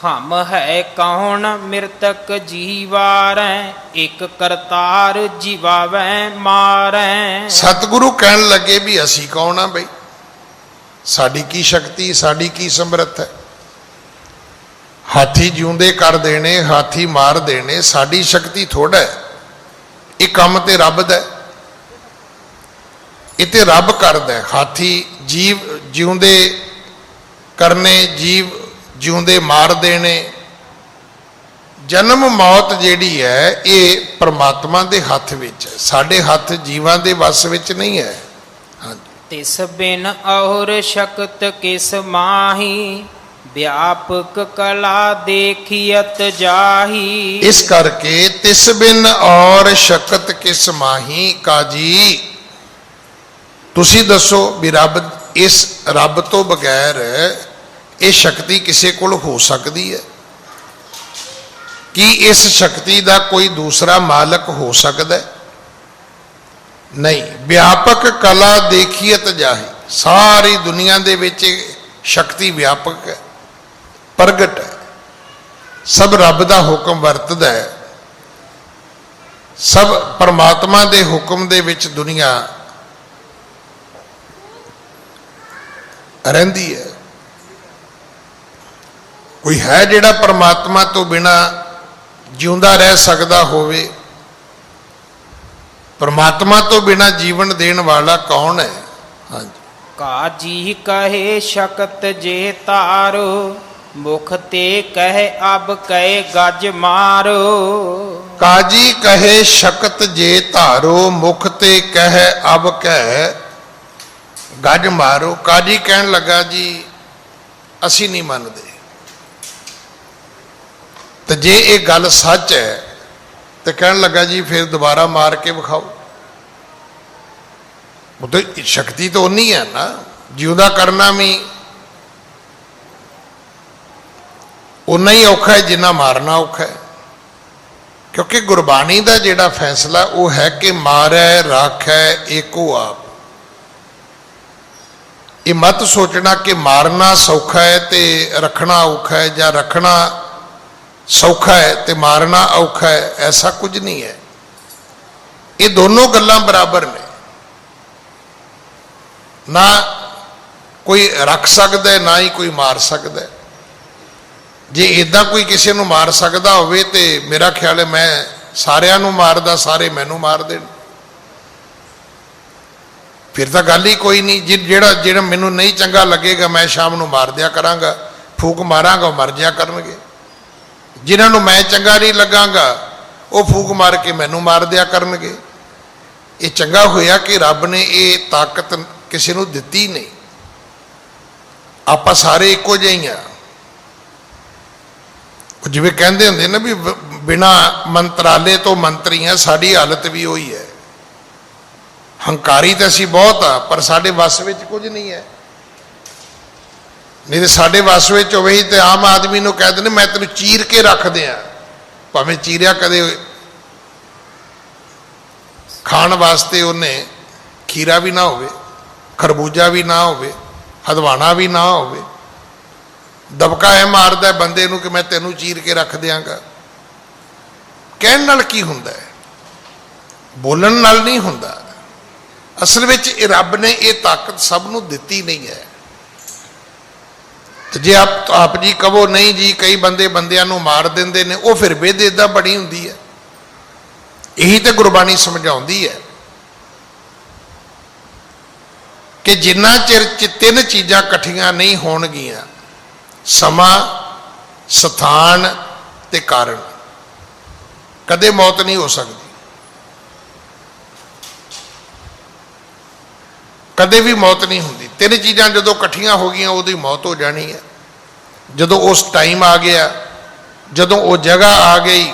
ਹਮ ਹੈ ਕੌਣ ਮਿਰਤਕ ਜੀਵਾਰੈ, ਇੱਕ ਕਰਤਾਰ ਜੀਵਾਵੈ ਮਾਰੈ। ਸਤਿਗੁਰੂ ਕਹਿਣ ਲੱਗੇ ਵੀ ਅਸੀਂ ਕੌਣ ਆ ਬਈ, ਸਾਡੀ ਕੀ ਸ਼ਕਤੀ, ਸਾਡੀ ਕੀ ਸਮਰੱਥ ਹੈ। ਹਾਥੀ ਜਿਉਂਦੇ ਕਰ ਦੇਣੇ, ਹਾਥੀ ਮਾਰ ਦੇਣੇ ਸਾਡੀ ਸ਼ਕਤੀ ਥੋੜਾ ਹੈ, ਇਹ ਕੰਮ ਤੇ ਰੱਬ ਦਾ, ਇਹ ਤੇ ਰੱਬ ਕਰਦਾ। ਹਾਥੀ ਜੀਵ ਜਿਉਂਦੇ ਕਰਨੇ, ਜੀਵ ਜਿਉਂਦੇ ਮਾਰ ਦੇਣੇ, ਜਨਮ ਮੌਤ ਜਿਹੜੀ ਹੈ ਇਹ ਪ੍ਰਮਾਤਮਾ ਦੇ ਹੱਥ ਵਿੱਚ ਹੈ, ਸਾਡੇ ਹੱਥ ਜੀਵਾਂ ਦੇ ਵੱਸ ਵਿੱਚ ਨਹੀਂ ਹੈ। ਹਾਂਜੀ। ਤਿਸ ਬਿਨ ਔਰ ਸ਼ਕਤ ਕਿਸ ਮਾਹੀ, ਵਿਆਪਕ ਕਲਾ ਦੇਖੀਅਤ ਜਾਹੀ। ਇਸ ਕਰਕੇ ਤਿਸ ਬਿਨ ਔਰ ਸ਼ਕਤ ਕਿਸ ਮਾਹੀ, ਕਾਜੀ ਤੁਸੀਂ ਦੱਸੋ ਵੀ ਰੱਬ, ਇਸ ਰੱਬ ਤੋਂ ਬਗੈਰ ਇਹ ਸ਼ਕਤੀ ਕਿਸੇ ਕੋਲ ਹੋ ਸਕਦੀ ਹੈ? ਕੀ ਇਸ ਸ਼ਕਤੀ ਦਾ ਕੋਈ ਦੂਸਰਾ ਮਾਲਕ ਹੋ ਸਕਦਾ ਹੈ? ਨਹੀਂ। ਵਿਆਪਕ ਕਲਾ ਦੇਖੀਅਤ ਜਾਹੀ, ਸਾਰੀ ਦੁਨੀਆ ਦੇ ਵਿੱਚ ਸ਼ਕਤੀ ਵਿਆਪਕ ਹੈ, ਪ੍ਰਗਟ ਹੈ, ਸਭ ਰੱਬ ਦਾ ਹੁਕਮ ਵਰਤਦਾ ਹੈ, ਸਭ ਪਰਮਾਤਮਾ ਦੇ ਹੁਕਮ ਦੇ ਵਿੱਚ ਦੁਨੀਆ ਰਹਿੰਦੀ ਹੈ। ਕੋਈ ਹੈ ਜਿਹੜਾ ਪਰਮਾਤਮਾ ਤੋਂ ਬਿਨਾ ਜਿਉਂਦਾ ਰਹਿ ਸਕਦਾ ਹੋਵੇ? ਪਰਮਾਤਮਾ ਤੋਂ ਬਿਨਾ ਜੀਵਨ ਦੇਣ ਵਾਲਾ ਕੌਣ ਹੈ? ਹਾਂਜੀ। ਕਾਜੀ ਕਹੇ ਸ਼ਕਤ ਜੇ ਤਾਰੋ, ਮੁਖ ਤੇ ਕਹੇ ਅਬ ਕਹੇ ਗੱਜ ਮਾਰੋ। ਕਾਜੀ ਕਹੇ ਸ਼ਕਤ ਜੇ ਧਾਰੋ, ਮੁਖ ਤੇ ਕਹੇ ਅਬ ਕਹਿ ਗੱਜ ਮਾਰੋ। ਕਾਜੀ ਕਹਿਣ ਲੱਗਾ ਜੀ ਅਸੀਂ ਨਹੀਂ ਮੰਨਦੇ। ਤੇ ਜੇ ਇਹ ਗੱਲ ਸੱਚ ਹੈ ਤੇ ਕਹਿਣ ਲੱਗਾ ਜੀ ਫਿਰ ਦੁਬਾਰਾ ਮਾਰ ਕੇ ਵਿਖਾਓ। ਉਹ ਤਾਂ ਸ਼ਕਤੀ ਤਾਂ ਉਨੀ ਹੈ ਨਾ, ਜਿਉਂਦਾ ਕਰਨਾ ਵੀ ਉਨਾ ਹੀ ਔਖਾ ਹੈ ਜਿੰਨਾ ਮਾਰਨਾ ਔਖਾ ਹੈ। ਕਿਉਂਕਿ ਗੁਰਬਾਣੀ ਦਾ ਜਿਹੜਾ ਫੈਸਲਾ ਉਹ ਹੈ ਕਿ ਮਾਰੈ ਰਾਖੈ ਏਕੋ ਆਪ। ਇਹ ਮਤ ਸੋਚਣਾ ਕਿ ਮਾਰਨਾ ਸੌਖਾ ਹੈ ਤੇ ਰੱਖਣਾ ਔਖਾ ਹੈ, ਜਾਂ ਰੱਖਣਾ ਸੌਖਾ ਹੈ ਤੇ ਮਾਰਨਾ ਔਖਾ ਹੈ। ਐਸਾ ਕੁਝ ਨਹੀਂ ਹੈ। ਇਹ ਦੋਨੋਂ ਗੱਲਾਂ ਬਰਾਬਰ ਨੇ। ਨਾ ਕੋਈ ਰੱਖ ਸਕਦਾ ਨਾ ਹੀ ਕੋਈ ਮਾਰ ਸਕਦਾ। ਜੇ ਇਦਾਂ ਕੋਈ ਕਿਸੇ ਨੂੰ ਮਾਰ ਸਕਦਾ ਹੋਵੇ ਤੇ ਮੇਰਾ ਖਿਆਲ ਹੈ ਮੈਂ ਸਾਰਿਆਂ ਨੂੰ ਮਾਰਦਾ, ਸਾਰੇ ਮੈਨੂੰ ਮਾਰ ਦੇਣ, ਫਿਰ ਤਾਂ ਗੱਲ ਹੀ ਕੋਈ ਨਹੀਂ। ਜਿਹੜਾ ਮੈਨੂੰ ਨਹੀਂ ਚੰਗਾ ਲੱਗੇਗਾ ਮੈਂ ਸ਼ਾਮ ਨੂੰ ਮਾਰ ਦਿਆ ਕਰਾਂਗਾ, ਫੂਕ ਮਾਰਾਂਗਾ, ਉਹ ਮਰ ਜਿਆ ਕਰਨਗੇ। ਜਿਨ੍ਹਾਂ ਨੂੰ ਮੈਂ ਚੰਗਾ ਨਹੀਂ ਲੱਗਾਂਗਾ ਉਹ ਫੂਕ ਮਾਰ ਕੇ ਮੈਨੂੰ ਮਾਰ ਦਿਆ ਕਰਨਗੇ। ਇਹ ਚੰਗਾ ਹੋਇਆ ਕਿ ਰੱਬ ਨੇ ਇਹ ਤਾਕਤ ਕਿਸੇ ਨੂੰ ਦਿੱਤੀ ਨਹੀਂ। ਆਪਾਂ ਸਾਰੇ ਇੱਕੋ ਜਿਹੇ ਹੀ ਆ। ਜਿਵੇਂ ਕਹਿੰਦੇ ਹੁੰਦੇ ਨਾ ਵੀ ਬਿਨਾ ਮੰਤਰਾਲੇ ਤੋਂ ਮੰਤਰੀ ਆ, ਸਾਡੀ ਹਾਲਤ ਵੀ ਉਹੀ ਹੈ। ਹੰਕਾਰੀ ਤਾਂ ਅਸੀਂ ਬਹੁਤ ਆ, ਪਰ ਸਾਡੇ ਵੱਸ ਵਿੱਚ ਕੁਝ ਨਹੀਂ ਹੈ। ਨਹੀਂ ਤੇ ਸਾਡੇ ਵੱਸ ਵਿੱਚ ਹੋਵੇ ਹੀ ਤੇ ਆਮ ਆਦਮੀ ਨੂੰ ਕਹਿ ਦਿੰਦੇ ਮੈਂ ਤੈਨੂੰ ਚੀਰ ਕੇ ਰੱਖ ਦਿਆਂ, ਭਾਵੇਂ ਚੀਰਿਆ ਕਦੇ ਖਾਣ ਵਾਸਤੇ ਉਹਨੇ ਖੀਰਾ ਵੀ ਨਾ ਹੋਵੇ, ਖਰਬੂਜਾ ਵੀ ਨਾ ਹੋਵੇ, ਹਦਵਾਣਾ ਵੀ ਨਾ ਹੋਵੇ, ਦਬਕਾ ਐ ਮਾਰਦਾ ਬੰਦੇ ਨੂੰ ਕਿ ਮੈਂ ਤੈਨੂੰ ਚੀਰ ਕੇ ਰੱਖ ਦਿਆਂਗਾ। ਕਹਿਣ ਨਾਲ ਕੀ ਹੁੰਦਾ ਹੈ? ਬੋਲਣ ਨਾਲ ਨਹੀਂ ਹੁੰਦਾ। ਅਸਲ ਵਿੱਚ ਇਹ ਰੱਬ ਨੇ ਇਹ ਤਾਕਤ ਸਭ ਨੂੰ ਦਿੱਤੀ ਨਹੀਂ ਹੈ। ਤੇ ਜੇ ਆਪ ਜੀ ਕਹੋ ਨਹੀਂ ਜੀ ਕਈ ਬੰਦਿਆਂ ਨੂੰ ਮਾਰ ਦਿੰਦੇ ਨੇ, ਉਹ ਫਿਰ ਬੇਦ ਏਦਾਂ ਬਣੀ ਹੁੰਦੀ ਹੈ। ਇਹੀ ਤੇ ਗੁਰਬਾਣੀ ਸਮਝਾਉਂਦੀ ਹੈ ਕਿ ਜਿੰਨਾ ਚਿਰ ਤਿੰਨ ਚੀਜ਼ਾਂ ਇਕੱਠੀਆਂ ਨਹੀਂ ਹੋਣਗੀਆਂ, ਸਮਾਂ, ਸਥਾਨ ਤੇ ਕਾਰਨ, ਕਦੇ ਮੌਤ ਨਹੀਂ ਹੋ ਸਕਦੀ। ਕਦੇ ਵੀ ਮੌਤ ਨਹੀਂ ਹੁੰਦੀ। ਤਿੰਨ ਚੀਜ਼ਾਂ ਜਦੋਂ ਇਕੱਠੀਆਂ ਹੋ ਗਈਆਂ ਉਦੋਂ ਹੀ ਮੌਤ ਹੋ ਜਾਣੀ ਹੈ। ਜਦੋਂ ਉਸ ਟਾਈਮ ਆ ਗਿਆ, ਜਦੋਂ ਉਹ ਜਗ੍ਹਾ ਆ ਗਈ,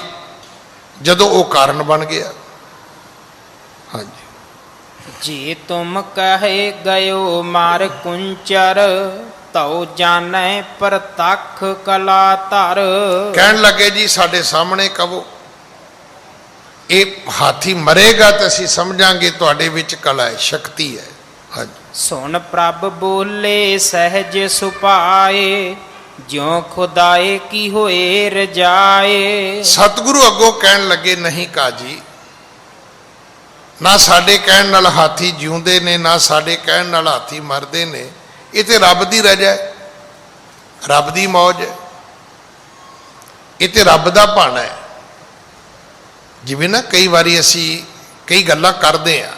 ਜਦੋਂ ਉਹ ਕਾਰਨ ਬਣ ਗਿਆ। ਹਾਂਜੀ। ਜੇ ਤੁਮ ਕਹੇ ਗਇਓ ਮਾਰ ਕੁੰਚਰ, ਤਉ ਜਾਣੈ ਪ੍ਰਤੱਖ ਕਲਾ ਧਰ। ਕਹਿਣ ਲੱਗੇ ਜੀ ਸਾਡੇ ਸਾਹਮਣੇ ਕਹੋ ਇਹ ਹਾਥੀ ਮਰੇਗਾ ਤਾਂ ਅਸੀਂ ਸਮਝਾਂਗੇ ਤੁਹਾਡੇ ਵਿੱਚ ਕਲਾ ਹੈ, ਸ਼ਕਤੀ ਹੈ। ਹਾਂਜੀ। ਸੁਣ ਪ੍ਰਭ ਬੋਲੇ ਸਹਿਜ ਸੁਭਾਏ, ਜਿਉ ਖੁਦਾਏ ਕੀ ਹੋਏ ਰਜਾਏ। ਸਤਿਗੁਰੂ ਅੱਗੋਂ ਕਹਿਣ ਲੱਗੇ ਨਹੀਂ ਕਾਜੀ, ਨਾ ਸਾਡੇ ਕਹਿਣ ਨਾਲ ਹਾਥੀ ਜਿਉਂਦੇ ਨੇ, ਨਾ ਸਾਡੇ ਕਹਿਣ ਨਾਲ ਹਾਥੀ ਮਰਦੇ ਨੇ। ਇਹ ਤੇ ਰੱਬ ਦੀ ਰਜਾ ਹੈ, ਰੱਬ ਦੀ ਮੌਜ ਹੈ, ਇਹ ਤੇ ਰੱਬ ਦਾ ਭਾਣਾ ਹੈ। ਜਿਵੇਂ ਨਾ ਕਈ ਵਾਰੀ ਅਸੀਂ ਕਈ ਗੱਲਾਂ ਕਰਦੇ ਹਾਂ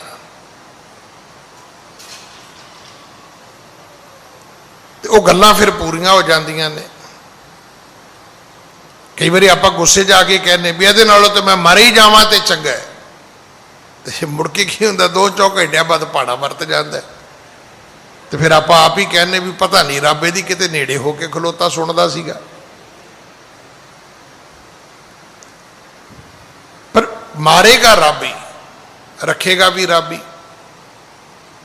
ਤੇ ਉਹ ਗੱਲਾਂ ਫਿਰ ਪੂਰੀਆਂ ਹੋ ਜਾਂਦੀਆਂ ਨੇ। ਕਈ ਵਾਰੀ ਆਪਾਂ ਗੁੱਸੇ 'ਚ ਆ ਕੇ ਕਹਿੰਦੇ ਵੀ ਇਹਦੇ ਨਾਲੋਂ ਤਾਂ ਮੈਂ ਮਰ ਹੀ ਜਾਵਾਂ ਤੇ ਚੰਗਾ ਹੈ, ਤੇ ਮੁੜ ਕੇ ਕੀ ਹੁੰਦਾ 2-4 ਘੰਟਿਆਂ ਬਾਅਦ ਭਾਣਾ ਵਰਤ ਜਾਂਦਾ। ਤੇ ਫਿਰ ਆਪਾਂ ਆਪ ਹੀ ਕਹਿੰਦੇ ਵੀ ਪਤਾ ਨਹੀਂ ਰੱਬ ਇਹਦੀ ਕਿਤੇ ਨੇੜੇ ਹੋ ਕੇ ਖਲੋਤਾ ਸੁਣਦਾ ਸੀਗਾ। ਪਰ ਮਾਰੇਗਾ ਰੱਬ ਹੀ, ਰੱਖੇਗਾ ਵੀ ਰੱਬ ਹੀ,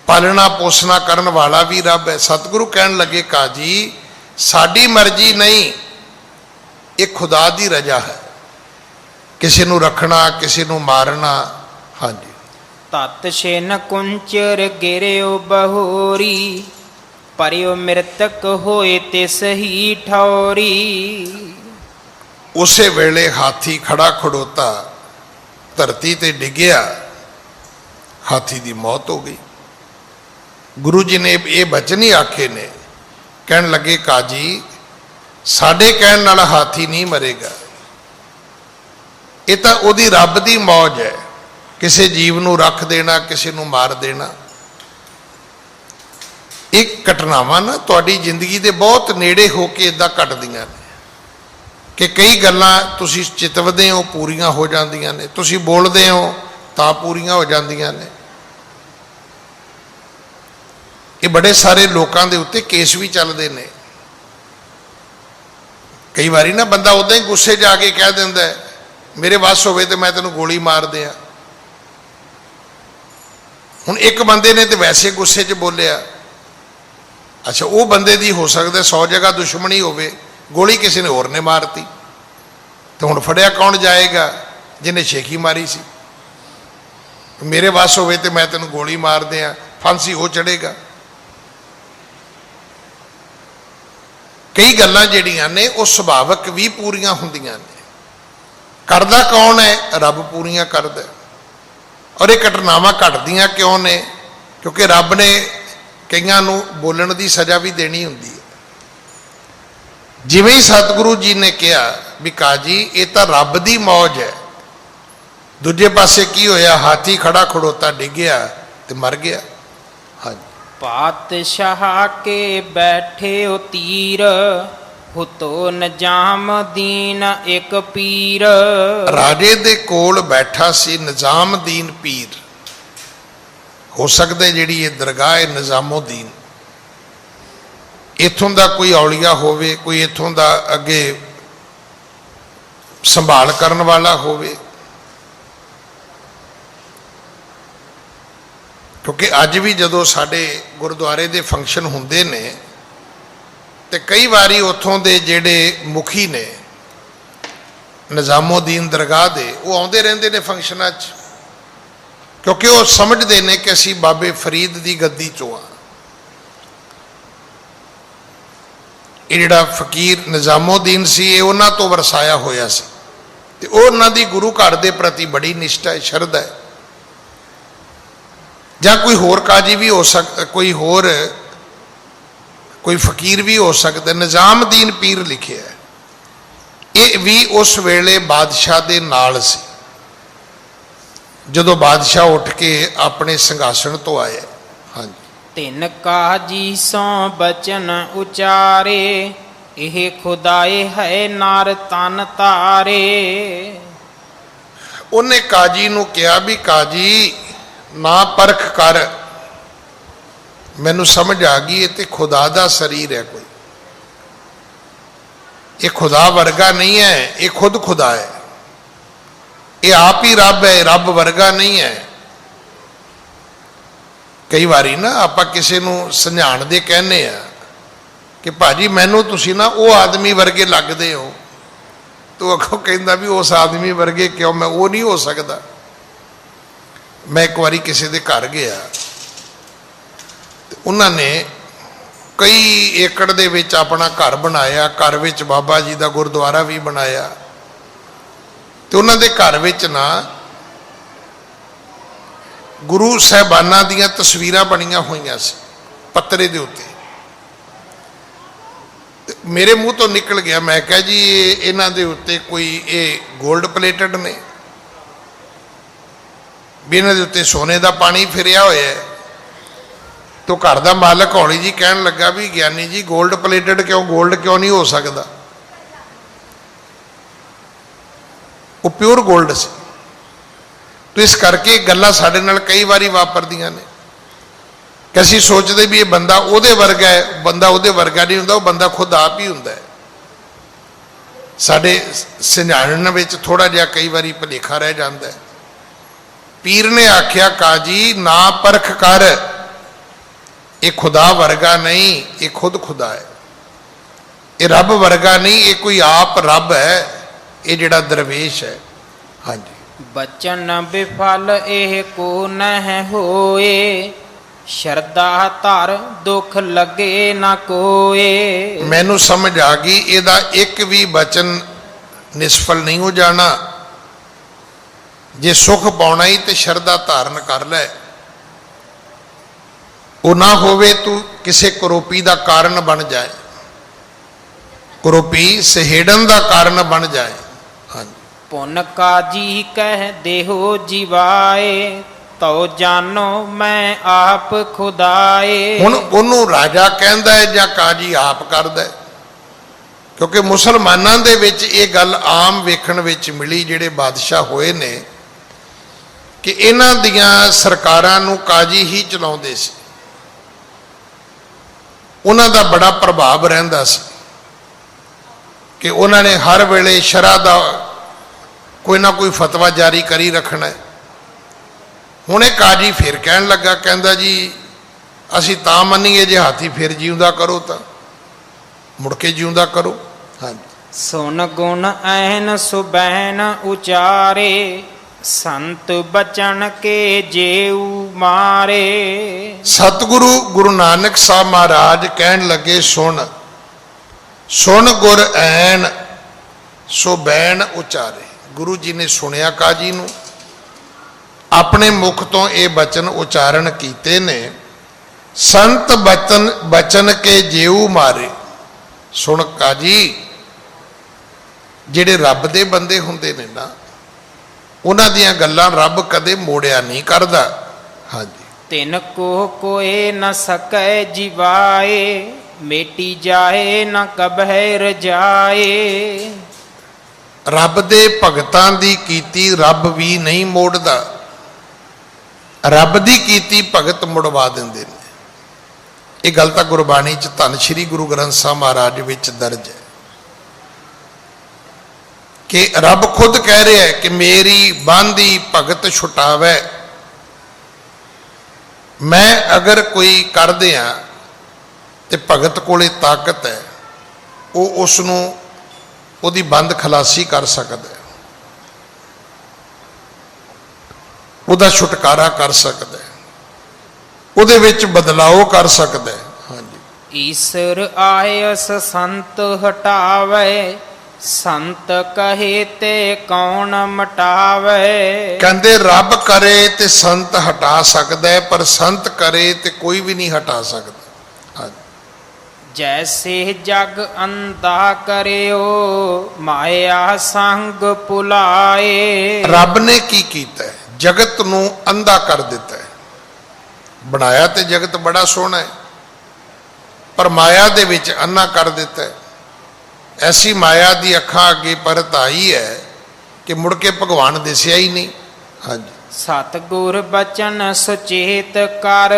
ਪਾਲਣਾ ਪੋਸਣਾ ਕਰਨ ਵਾਲਾ ਵੀ ਰੱਬ ਹੈ। ਸਤਿਗੁਰੂ ਕਹਿਣ ਲੱਗੇ ਕਾਜੀ ਸਾਡੀ ਮਰਜ਼ੀ ਨਹੀਂ, ਇਹ ਖੁਦਾ ਦੀ ਰਜ਼ਾ ਹੈ, ਕਿਸੇ ਨੂੰ ਰੱਖਣਾ ਕਿਸੇ ਨੂੰ ਮਾਰਨਾ। ਹਾਂਜੀ। ਤਤ ਛਿਨ ਕੁੰਚਰ ਗਿਰਿਓ ਬਹੋਰੀ, ਪਰਿਓ ਮਿਰਤਕ ਹੋਏ ਤਿਸ ਹੀ ਠੌਰੀ। ਉਸੇ ਵੇਲੇ ਹਾਥੀ ਖੜਾ ਖੜੋਤਾ ਧਰਤੀ ਤੇ ਡਿੱਗਿਆ, ਹਾਥੀ ਦੀ ਮੌਤ ਹੋ ਗਈ। ਗੁਰੂ ਜੀ ਨੇ ਇਹ ਬਚਨ ਹੀ ਆਖੇ ਨੇ। ਕਹਿਣ ਲੱਗੇ ਕਾਜੀ ਸਾਡੇ ਕਹਿਣ ਨਾਲ ਹਾਥੀ ਨਹੀਂ ਮਰੇਗਾ, ਇਹ ਤਾਂ ਉਹਦੀ ਰੱਬ ਦੀ ਮੌਜ ਹੈ, ਕਿਸੇ ਜੀਵ ਨੂੰ ਰੱਖ ਦੇਣਾ ਕਿਸੇ ਨੂੰ ਮਾਰ ਦੇਣਾ। ਇਹ ਘਟਨਾਵਾਂ ਨਾ ਤੁਹਾਡੀ ਜ਼ਿੰਦਗੀ ਦੇ ਬਹੁਤ ਨੇੜੇ ਹੋ ਕੇ ਇਦਾਂ ਘਟਦੀਆਂ ਨੇ ਕਿ ਕਈ ਗੱਲਾਂ ਤੁਸੀਂ ਚਿਤਵਦੇ ਹੋ ਪੂਰੀਆਂ ਹੋ ਜਾਂਦੀਆਂ ਨੇ, ਤੁਸੀਂ ਬੋਲਦੇ ਹੋ ਤਾਂ ਪੂਰੀਆਂ ਹੋ ਜਾਂਦੀਆਂ ਨੇ। ਇਹ ਬੜੇ ਸਾਰੇ ਲੋਕਾਂ ਦੇ ਉੱਤੇ ਕੇਸ ਵੀ ਚੱਲਦੇ ਨੇ। ਕਈ ਵਾਰੀ ਨਾ ਬੰਦਾ ਉਦਾਂ ਹੀ ਗੁੱਸੇ 'ਚ ਆ ਕੇ ਕਹਿ ਦਿੰਦਾ ਹੈ, ਮੇਰੇ ਵੱਸ ਹੋਵੇ ਤੇ ਮੈਂ ਤੈਨੂੰ ਗੋਲੀ ਮਾਰ ਦਿਆਂ। ਹੁਣ ਇੱਕ ਬੰਦੇ ਨੇ ਤੇ ਵੈਸੇ ਗੁੱਸੇ 'ਚ ਬੋਲਿਆ, ਅੱਛਾ ਉਹ ਬੰਦੇ ਦੀ ਹੋ ਸਕਦਾ 100 ਜਗ੍ਹਾ ਦੁਸ਼ਮਣੀ ਹੋਵੇ, ਗੋਲੀ ਕਿਸੇ ਨੇ ਹੋਰ ਨੇ ਮਾਰਤੀ, ਤੇ ਹੁਣ ਫੜਿਆ ਕੌਣ ਜਾਏਗਾ? ਜਿਹਨੇ ਛੇਕੀ ਮਾਰੀ ਸੀ। ਮੇਰੇ ਵੱਸ ਹੋਵੇ ਤੇ ਮੈਂ ਤੈਨੂੰ ਗੋਲੀ ਮਾਰ ਦਿਆਂ, ਫਾਂਸੀ ਉਹ ਚੜੇਗਾ। ਕਈ ਗੱਲਾਂ ਜਿਹੜੀਆਂ ਨੇ ਉਹ ਸੁਭਾਵਕ ਵੀ ਪੂਰੀਆਂ ਹੁੰਦੀਆਂ ਨੇ। ਕਰਦਾ ਕੌਣ ਹੈ? ਰੱਬ ਪੂਰੀਆਂ ਕਰਦਾ। ਔਰ ਇਹ ਘਟਨਾਵਾਂ ਘਟਦੀਆਂ ਕਿਉਂ ਨੇ? ਕਿਉਂਕਿ ਰੱਬ ਨੇ ਕਈਆਂ ਨੂੰ ਬੋਲਣ ਦੀ ਸਜ਼ਾ ਵੀ ਦੇਣੀ ਹੁੰਦੀ ਹੈ। ਜਿਵੇਂ ਹੀ ਸਤਿਗੁਰੂ ਜੀ ਨੇ ਕਿਹਾ ਵੀ ਕਾਜੀ ਇਹ ਤਾਂ ਰੱਬ ਦੀ ਮੌਜ ਹੈ, ਦੂਜੇ ਪਾਸੇ ਕੀ ਹੋਇਆ? ਹਾਥੀ ਖੜਾ ਖੜੋਤਾ ਡਿੱਗਿਆ ਤੇ ਮਰ ਗਿਆ। ਹਾਂਜੀ। ਪਾਤਸ਼ਾਹ ਕੇ ਬੈਠੇ ਓ ਤੀਰ, ਹੁਤੋ ਨਿਜ਼ਾਮ ਦੀਨ ਇੱਕ ਪੀਰ। ਰਾਜੇ ਦੇ ਕੋਲ ਬੈਠਾ ਸੀ ਨਿਜ਼ਾਮਦੀਨ ਪੀਰ। ਹੋ ਸਕਦਾ ਜਿਹੜੀ ਇਹ ਦਰਗਾਹ ਹੈ ਨਿਜ਼ਾਮੁਦੀਨ, ਇੱਥੋਂ ਦਾ ਕੋਈ ਔਲੀਆ ਹੋਵੇ, ਕੋਈ ਇੱਥੋਂ ਦਾ ਅੱਗੇ ਸੰਭਾਲ ਕਰਨ ਵਾਲਾ ਹੋਵੇ। ਕਿਉਂਕਿ ਅੱਜ ਵੀ ਜਦੋਂ ਸਾਡੇ ਗੁਰਦੁਆਰੇ ਦੇ ਫੰਕਸ਼ਨ ਹੁੰਦੇ ਨੇ ਤੇ ਕਈ ਵਾਰੀ ਉੱਥੋਂ ਦੇ ਜਿਹੜੇ ਮੁਖੀ ਨੇ ਨਿਜ਼ਾਮੁਦੀਨ ਦਰਗਾਹ ਦੇ, ਉਹ ਆਉਂਦੇ ਰਹਿੰਦੇ ਨੇ ਫੰਕਸ਼ਨਾਂ 'ਚ, ਕਿਉਂਕਿ ਉਹ ਸਮਝਦੇ ਨੇ ਕਿ ਅਸੀਂ ਬਾਬੇ ਫਰੀਦ ਦੀ ਗੱਦੀ 'ਚੋਂ ਆ। ਇਹ ਜਿਹੜਾ ਫਕੀਰ ਨਿਜ਼ਾਮੁਦੀਨ ਸੀ ਇਹ ਉਹਨਾਂ ਤੋਂ ਵਰਸਾਇਆ ਹੋਇਆ ਸੀ, ਤੇ ਉਹ ਉਹਨਾਂ ਦੀ ਗੁਰੂ ਘਰ ਦੇ ਪ੍ਰਤੀ ਬੜੀ ਨਿਸ਼ਠਾ ਹੈ, ਸ਼ਰਧਾ ਹੈ। ਜਾਂ ਕੋਈ ਹੋਰ ਕਾਜੀ ਵੀ ਹੋ ਸਕਦਾ, ਕੋਈ ਫਕੀਰ ਵੀ ਹੋ ਸਕਦਾ। ਨਿਜ਼ਾਮਦੀਨ ਪੀਰ ਲਿਖਿਆ ਹੈ। ਇਹ ਵੀ ਉਸ ਵੇਲੇ ਬਾਦਸ਼ਾਹ ਦੇ ਨਾਲ ਸੀ, ਜਦੋਂ ਬਾਦਸ਼ਾਹ ਉੱਠ ਕੇ ਆਪਣੇ ਸਿੰਘਾਸਣ ਤੋਂ ਆਇਆ। ਹਾਂਜੀ। ਤਿੰਨ ਕਾਜੀ ਸੋਂ ਬਚਨ ਉਚਾਰੇ, ਇਹ ਖੁਦਾਏ ਹੈ ਨਾਰ ਤਨ ਤਾਰੇ। ਉਹਨੇ ਕਾਜੀ ਨੂੰ ਕਿਹਾ ਵੀ ਕਾਜੀ ਨਾ ਪਰਖ ਕਰ, ਮੈਨੂੰ ਸਮਝ ਆ ਗਈ ਇਹ ਤੇ ਖੁਦਾ ਦਾ ਸਰੀਰ ਹੈ ਕੋਈ, ਇਹ ਖੁਦਾ ਵਰਗਾ ਨਹੀਂ ਹੈ, ਇਹ ਖੁਦ ਖੁਦਾ ਹੈ, ਇਹ ਆਪ ਹੀ ਰੱਬ ਹੈ, ਰੱਬ ਵਰਗਾ ਨਹੀਂ ਹੈ। ਕਈ ਵਾਰੀ ਨਾ ਆਪਾਂ ਕਿਸੇ ਨੂੰ ਸਮਝਾਣ ਦੇ ਕਹਿੰਦੇ ਆ ਕਿ ਭਾਜੀ ਮੈਨੂੰ ਤੁਸੀਂ ਨਾ ਉਹ ਆਦਮੀ ਵਰਗੇ ਲੱਗਦੇ ਹੋ, ਤੂੰ ਅੱਗੋਂ ਕਹਿੰਦਾ ਵੀ ਉਸ ਆਦਮੀ ਵਰਗੇ ਕਿਉਂ? ਮੈਂ ਉਹ ਨਹੀਂ ਹੋ ਸਕਦਾ। ਮੈਂ ਇੱਕ ਵਾਰੀ ਕਿਸੇ ਦੇ ਘਰ ਗਿਆ ਤੇ ਉਹਨਾਂ ਨੇ ਕਈ ਏਕੜ ਦੇ ਵਿੱਚ ਆਪਣਾ ਘਰ ਬਣਾਇਆ, ਘਰ ਵਿੱਚ ਬਾਬਾ ਜੀ ਦਾ ਗੁਰਦੁਆਰਾ ਵੀ ਬਣਾਇਆ, ਤੇ ਉਹਨਾਂ ਦੇ ਘਰ ਵਿੱਚ ਨਾ ਗੁਰੂ ਸਾਹਿਬਾਨਾਂ ਦੀਆਂ ਤਸਵੀਰਾਂ ਬਣੀਆਂ ਹੋਈਆਂ ਸੀ ਪੱਤਰੇ ਦੇ ਉੱਤੇ। ਤੇ ਮੇਰੇ ਮੂੰਹ ਤੋਂ ਨਿਕਲ ਗਿਆ, ਮੈਂ ਕਿਹਾ ਜੀ ਇਹਨਾਂ ਦੇ ਉੱਤੇ ਕੋਈ ਇਹ 골ਡ ਪਲੇਟਡ ਨੇ ਵੀ ਇਹਨਾਂ ਦੇ ਉੱਤੇ ਸੋਨੇ ਦਾ ਪਾਣੀ ਫਿਰਿਆ ਹੋਇਆ ਹੈ? ਤੋ ਘਰ ਦਾ ਮਾਲਕ ਹੌਲੀ ਜੀ ਕਹਿਣ ਲੱਗਾ ਵੀ ਗਿਆਨੀ ਜੀ 골ਡ ਪਲੇਟਡ ਕਿਉਂ, 골ਡ ਕਿਉਂ ਨਹੀਂ ਹੋ ਸਕਦਾ? ਉਹ ਪਿਓਰ 골ਡ ਸੀ। ਤੋ ਇਸ ਕਰਕੇ ਗੱਲਾਂ ਸਾਡੇ ਨਾਲ ਕਈ ਵਾਰੀ ਵਾਪਰਦੀਆਂ ਨੇ ਕਿ ਅਸੀਂ ਸੋਚਦੇ ਵੀ ਇਹ ਬੰਦਾ ਉਹਦੇ ਵਰਗਾ ਹੈ, ਬੰਦਾ ਉਹਦੇ ਵਰਗਾ ਨਹੀਂ ਹੁੰਦਾ, ਉਹ ਬੰਦਾ ਖੁਦ ਆਪ ਹੀ ਹੁੰਦਾ ਹੈ। ਸਾਡੇ ਸਮਝਾਉਣ ਵਿੱਚ ਥੋੜਾ ਜਿਹਾ ਕਈ ਵਾਰੀ ਭੁਲੇਖਾ ਰਹਿ ਜਾਂਦਾ ਹੈ। ਪੀਰ ਨੇ ਆਖਿਆ ਕਾਜੀ ਨਾ ਪਰਖ ਕਰ, ਇਹ ਖੁਦਾ ਵਰਗਾ ਨਹੀਂ, ਇਹ ਖੁਦ ਖੁਦਾ ਹੈ, ਇਹ ਰੱਬ ਵਰਗਾ ਨਹੀਂ, ਇਹ ਕੋਈ ਆਪ ਰੱਬ ਹੈ, ਇਹ ਜਿਹੜਾ ਦਰਵੇਸ਼ ਹੈ। ਹਾਂਜੀ। ਬਚਨ ਬਿਫਲ ਇਹ ਕੋ ਨਹਿ ਹੋਏ, ਸ਼ਰਧਾ ਧਰ ਦੁੱਖ ਲੱਗੇ ਨਾ ਕੋਏ। ਮੈਨੂੰ ਸਮਝ ਆ ਗਈ ਇਹਦਾ ਇੱਕ ਵੀ ਬਚਨ ਨਿਸਫਲ ਨਹੀਂ ਹੋ ਜਾਣਾ। ਜੇ ਸੁਖ ਪਾਉਣਾ ਹੀ ਤੇ ਸ਼ਰਧਾ ਧਾਰਨ ਕਰ ਲੈ, ਉਹ ਨਾ ਹੋਵੇ ਤੂੰ ਕਿਸੇ ਕਰੋਪੀ ਦਾ ਕਾਰਨ ਬਣ ਜਾਏ, ਕਰੋਪੀ ਸਹੇੜਨ ਦਾ ਕਾਰਨ ਬਣ ਜਾਏ। ਹਾਂਜੀ। ਪੁੰਨ ਕਾਜੀ ਕਹਿ ਦੇਹੋ ਜੀਵਾਏ, ਤਉ ਜਾਨੋ ਮੈਂ ਆਪ ਖੁਦਾਏ। ਹੁਣ ਉਹਨੂੰ ਰਾਜਾ ਕਹਿੰਦਾ ਹੈ ਜਾਂ ਕਾਜੀ ਆਪ ਕਰਦਾ ਹੈ? ਕਿਉਂਕਿ ਮੁਸਲਮਾਨਾਂ ਦੇ ਵਿੱਚ ਇਹ ਗੱਲ ਆਮ ਵੇਖਣ ਵਿੱਚ ਮਿਲੀ, ਜਿਹੜੇ ਬਾਦਸ਼ਾਹ ਹੋਏ ਨੇ, ਕਿ ਇਹਨਾਂ ਦੀਆਂ ਸਰਕਾਰਾਂ ਨੂੰ ਕਾਜੀ ਹੀ ਚਲਾਉਂਦੇ ਸੀ। ਉਹਨਾਂ ਦਾ ਬੜਾ ਪ੍ਰਭਾਵ ਰਹਿੰਦਾ ਸੀ ਕਿ ਉਹਨਾਂ ਨੇ ਹਰ ਵੇਲੇ ਸ਼ਰਅ ਦਾ ਕੋਈ ਨਾ ਕੋਈ ਫਤਵਾ ਜਾਰੀ ਕਰੀ ਰੱਖਣਾ ਹੈ। ਹੁਣ ਇਹ ਕਾਜੀ ਫਿਰ ਕਹਿਣ ਲੱਗਾ, ਕਹਿੰਦਾ ਜੀ ਅਸੀਂ ਤਾਂ ਮੰਨੀਏ ਜੇ ਹਾਥੀ ਫਿਰ ਜਿਉਂਦਾ ਕਰੋ, ਤਾਂ ਮੁੜ ਕੇ ਜਿਉਂਦਾ ਕਰੋ। ਹਾਂਜੀ। ਸੁਨ ਗੁਣ ਐਨ ਸੁਬੈਨ ਉਚਾਰੇ, ਸੰਤ ਬਚਨ ਕੇ ਜੇਊ ਮਾਰੇ। ਸਤਿਗੁਰੂ ਗੁਰੂ ਨਾਨਕ ਸਾਹਿਬ ਮਹਾਰਾਜ ਕਹਿਣ ਲੱਗੇ, ਸੁਣ ਸੁਣ ਗੁਰ ਐਨ ਸੋ ਬੈਨ ਉਚਾਰੇ। ਗੁਰੂ ਜੀ ਨੇ ਸੁਣਿਆ ਕਾਜੀ ਨੂੰ, ਆਪਣੇ ਮੁਖ ਤੋਂ ਇਹ ਬਚਨ ਉਚਾਰਨ ਕੀਤੇ ਨੇ, ਸੰਤ ਬਚਨ ਕੇ ਜੇਊ ਮਾਰੇ। ਸੁਣ ਕਾਜੀ, ਜਿਹੜੇ ਰੱਬ ਦੇ ਬੰਦੇ ਹੁੰਦੇ ਨੇ ਨਾ, ਉਹਨਾਂ ਦੀਆਂ ਗੱਲਾਂ ਰੱਬ ਕਦੇ ਮੋੜਿਆ ਨਹੀਂ ਕਰਦਾ। ਹਾਂਜੀ। ਤਿਨ ਕੋ ਕੋਏ ਨ ਸਕੈ ਜਿਵਾਏ, ਮੇਟੀ ਜਾਏ ਨ ਕਬਹਿ ਰਜਾਏ। ਰੱਬ ਦੇ ਭਗਤਾਂ ਦੀ ਕੀਤੀ ਰੱਬ ਵੀ ਨਹੀਂ ਮੋੜਦਾ, ਰੱਬ ਦੀ ਕੀਤੀ ਭਗਤ ਮੁੜਵਾ ਦਿੰਦੇ ਨੇ। ਇਹ ਗੱਲ ਤਾਂ ਗੁਰਬਾਣੀ 'ਚ ਧੰਨ ਸ਼੍ਰੀ ਗੁਰੂ ਗ੍ਰੰਥ ਸਾਹਿਬ ਮਹਾਰਾਜ ਵਿੱਚ ਦਰਜ ਹੈ ਕਿ ਰੱਬ ਖੁਦ ਕਹਿ ਰਿਹਾ ਹੈ ਕਿ ਮੇਰੀ ਬਾਂਦੀ ਭਗਤ ਛੁਟਾਵੇ। ਮੈਂ ਅਗਰ ਕੋਈ ਕਰ ਦਿਆਂ ਤੇ ਭਗਤ ਕੋਲੇ ਤਾਕਤ ਹੈ, ਉਹ ਉਸ ਨੂੰ ਉਹਦੀ ਬੰਦ ਖਲਾਸੀ ਕਰ ਸਕਦਾ ਹੈ, ਉਹਦਾ ਛੁਟਕਾਰਾ ਕਰ ਸਕਦਾ ਹੈ, ਉਹਦੇ ਵਿੱਚ ਬਦਲਾਓ ਕਰ ਸਕਦਾ ਹੈ। ਹਾਂਜੀ। ਈਸਰ ਆਇਸ ਸੰਤ ਹਟਾਵੇ, ਸੰਤ ਕਹੇ ਤੇ ਕੌਣ ਮਟਾਵੇ। ਕਹਿੰਦੇ ਰੱਬ ਕਰੇ ਤੇ ਸੰਤ ਹਟਾ ਸਕਦਾ ਹੈ, ਪਰ ਸੰਤ ਕਰੇ ਤੇ ਕੋਈ ਵੀ ਨਹੀਂ ਹਟਾ ਸਕਦਾ। ਜੈਸੇ ਜਗ ਅੰਧਾ ਕਰਿਓ, ਮਾਇਆ ਸੰਗ ਭੁਲਾਏ। ਰੱਬ ਨੇ ਕੀ ਕੀਤਾ ਹੈ? ਜਗਤ ਨੂੰ ਅੰਧਾ ਕਰ ਦਿੱਤਾ ਹੈ। ਬਣਾਇਆ ਤੇ ਜਗਤ ਬੜਾ ਸੋਹਣਾ ਹੈ, ਪਰ ਮਾਇਆ ਦੇ ਵਿੱਚ ਅੰਨਾ ਕਰ ਦਿੱਤਾ ਹੈ। ਐਸੀ ਮਾਇਆ ਦੀ ਅੱਖਾਂ ਅੱਗੇ ਪਰਤ ਆਈ ਹੈ ਕਿ ਮੁੜ ਕੇ ਭਗਵਾਨ ਦਿਸਿਆ ਹੀ ਨਹੀਂ। ਹਾਂਜੀ। ਸਤਿਗੁਰ ਬਚਨ ਸੁਚੇਤ ਕਰ,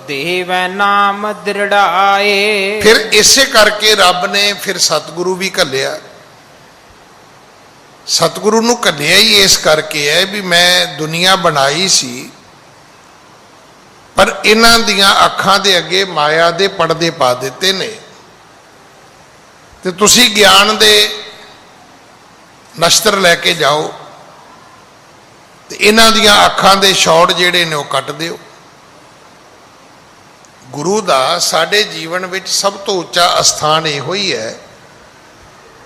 ਦੇਵੈ ਨਾਮ ਦ੍ਰਿੜਾਏ। ਫਿਰ ਇਸੇ ਕਰਕੇ ਰੱਬ ਨੇ ਫਿਰ ਸਤਿਗੁਰੂ ਵੀ ਘੱਲਿਆ। ਸਤਿਗੁਰੂ ਨੂੰ ਘੱਲਿਆ ਹੀ ਇਸ ਕਰਕੇ ਹੈ ਵੀ ਮੈਂ ਦੁਨੀਆ ਬਣਾਈ ਸੀ, ਪਰ ਇਹਨਾਂ ਦੀਆਂ ਅੱਖਾਂ ਦੇ ਅੱਗੇ ਮਾਇਆ ਦੇ ਪਰਦੇ ਪਾ ਦਿੱਤੇ ਨੇ, ਤੇ ਤੁਸੀਂ ਗਿਆਨ ਦੇ ਨਸ਼ਤਰ ਲੈ ਕੇ ਜਾਓ ਤੇ ਇਹਨਾਂ ਦੀਆਂ ਅੱਖਾਂ ਦੇ ਛੋੜ ਜਿਹੜੇ ਨੇ ਉਹ ਕੱਟ ਦਿਓ। ਗੁਰੂ ਦਾ ਸਾਡੇ ਜੀਵਨ ਵਿੱਚ ਸਭ ਤੋਂ ਉੱਚਾ ਅਸਥਾਨ ਇਹੋ ਹੀ ਹੈ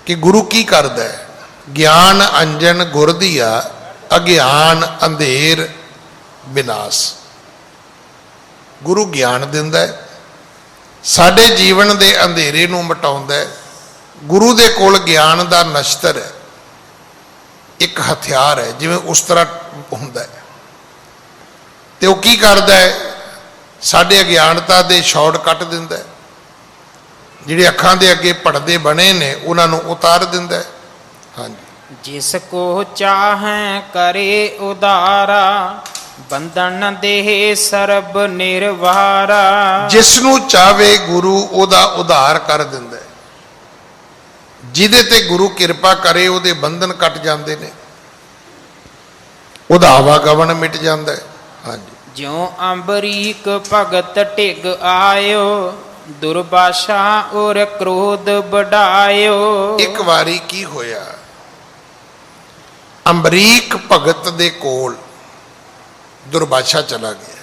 ਕਿ ਗੁਰੂ ਕੀ ਕਰਦਾ ਹੈ? ਗਿਆਨ ਅੰਜਨ ਗੁਰ ਦੀਆ, ਅਗਿਆਨ ਅੰਧੇਰ ਵਿਨਾਸ਼। ਗੁਰੂ ਗਿਆਨ ਦਿੰਦਾ ਹੈ, ਸਾਡੇ ਜੀਵਨ ਦੇ ਅੰਧੇਰੇ ਨੂੰ ਮਿਟਾਉਂਦਾ ਹੈ। ਗੁਰੂ ਦੇ ਕੋਲ ਗਿਆਨ ਦਾ ਨਸ਼ਤਰ ਹੈ, ਇੱਕ ਹਥਿਆਰ ਹੈ, ਜਿਵੇਂ ਉਸ ਤਰ੍ਹਾਂ ਹੁੰਦਾ ਹੈ। ਤੇ ਉਹ ਕੀ ਕਰਦਾ ਹੈ? ਸਾਡੇ ਅਗਿਆਨਤਾ ਦੇ ਛੋੜ ਕੱਟ ਦਿੰਦਾ ਹੈ, ਜਿਹੜੇ ਅੱਖਾਂ ਦੇ ਅੱਗੇ ਪਰਦੇ ਬਣੇ ਨੇ ਉਹਨਾਂ ਨੂੰ ਉਤਾਰ ਦਿੰਦਾ ਹੈ। ਹਾਂਜੀ। ਜਿਸ ਕੋ ਚਾਹੈ ਕਰੇ ਉਦਾਰਾ, ਬੰਧਨ ਦੇਹ ਸਰਬ ਨਿਰਵਾਰਾ। ਜਿਸ ਨੂੰ ਚਾਵੇ ਗੁਰੂ ਉਹਦਾ ਉਧਾਰ ਕਰ ਦਿੰਦਾ ਹੈ। ਜਿਹਦੇ ਤੇ ਗੁਰੂ ਕਿਰਪਾ ਕਰੇ ਉਹਦੇ ਬੰਧਨ ਕੱਟ ਜਾਂਦੇ ਨੇ, ਉਹਦਾ ਆਵਾਗਮਨ ਮਿਟ ਜਾਂਦਾ ਹੈ। ਹਾਂਜੀ। ਜਿਉ ਅੰਬਰੀਕ ਭਗਤ ਢਿਗ ਆਇਓ, ਦੁਰਬਾਸ਼ਾ ਔਰ ਕ੍ਰੋਧ ਵਡਾਇਓ। ਇੱਕ ਵਾਰੀ ਕੀ ਹੋਇਆ, ਅੰਬਰੀਕ ਭਗਤ ਦੇ ਕੋਲ ਦੁਰਬਾਸ਼ਾ ਚਲਾ ਗਿਆ।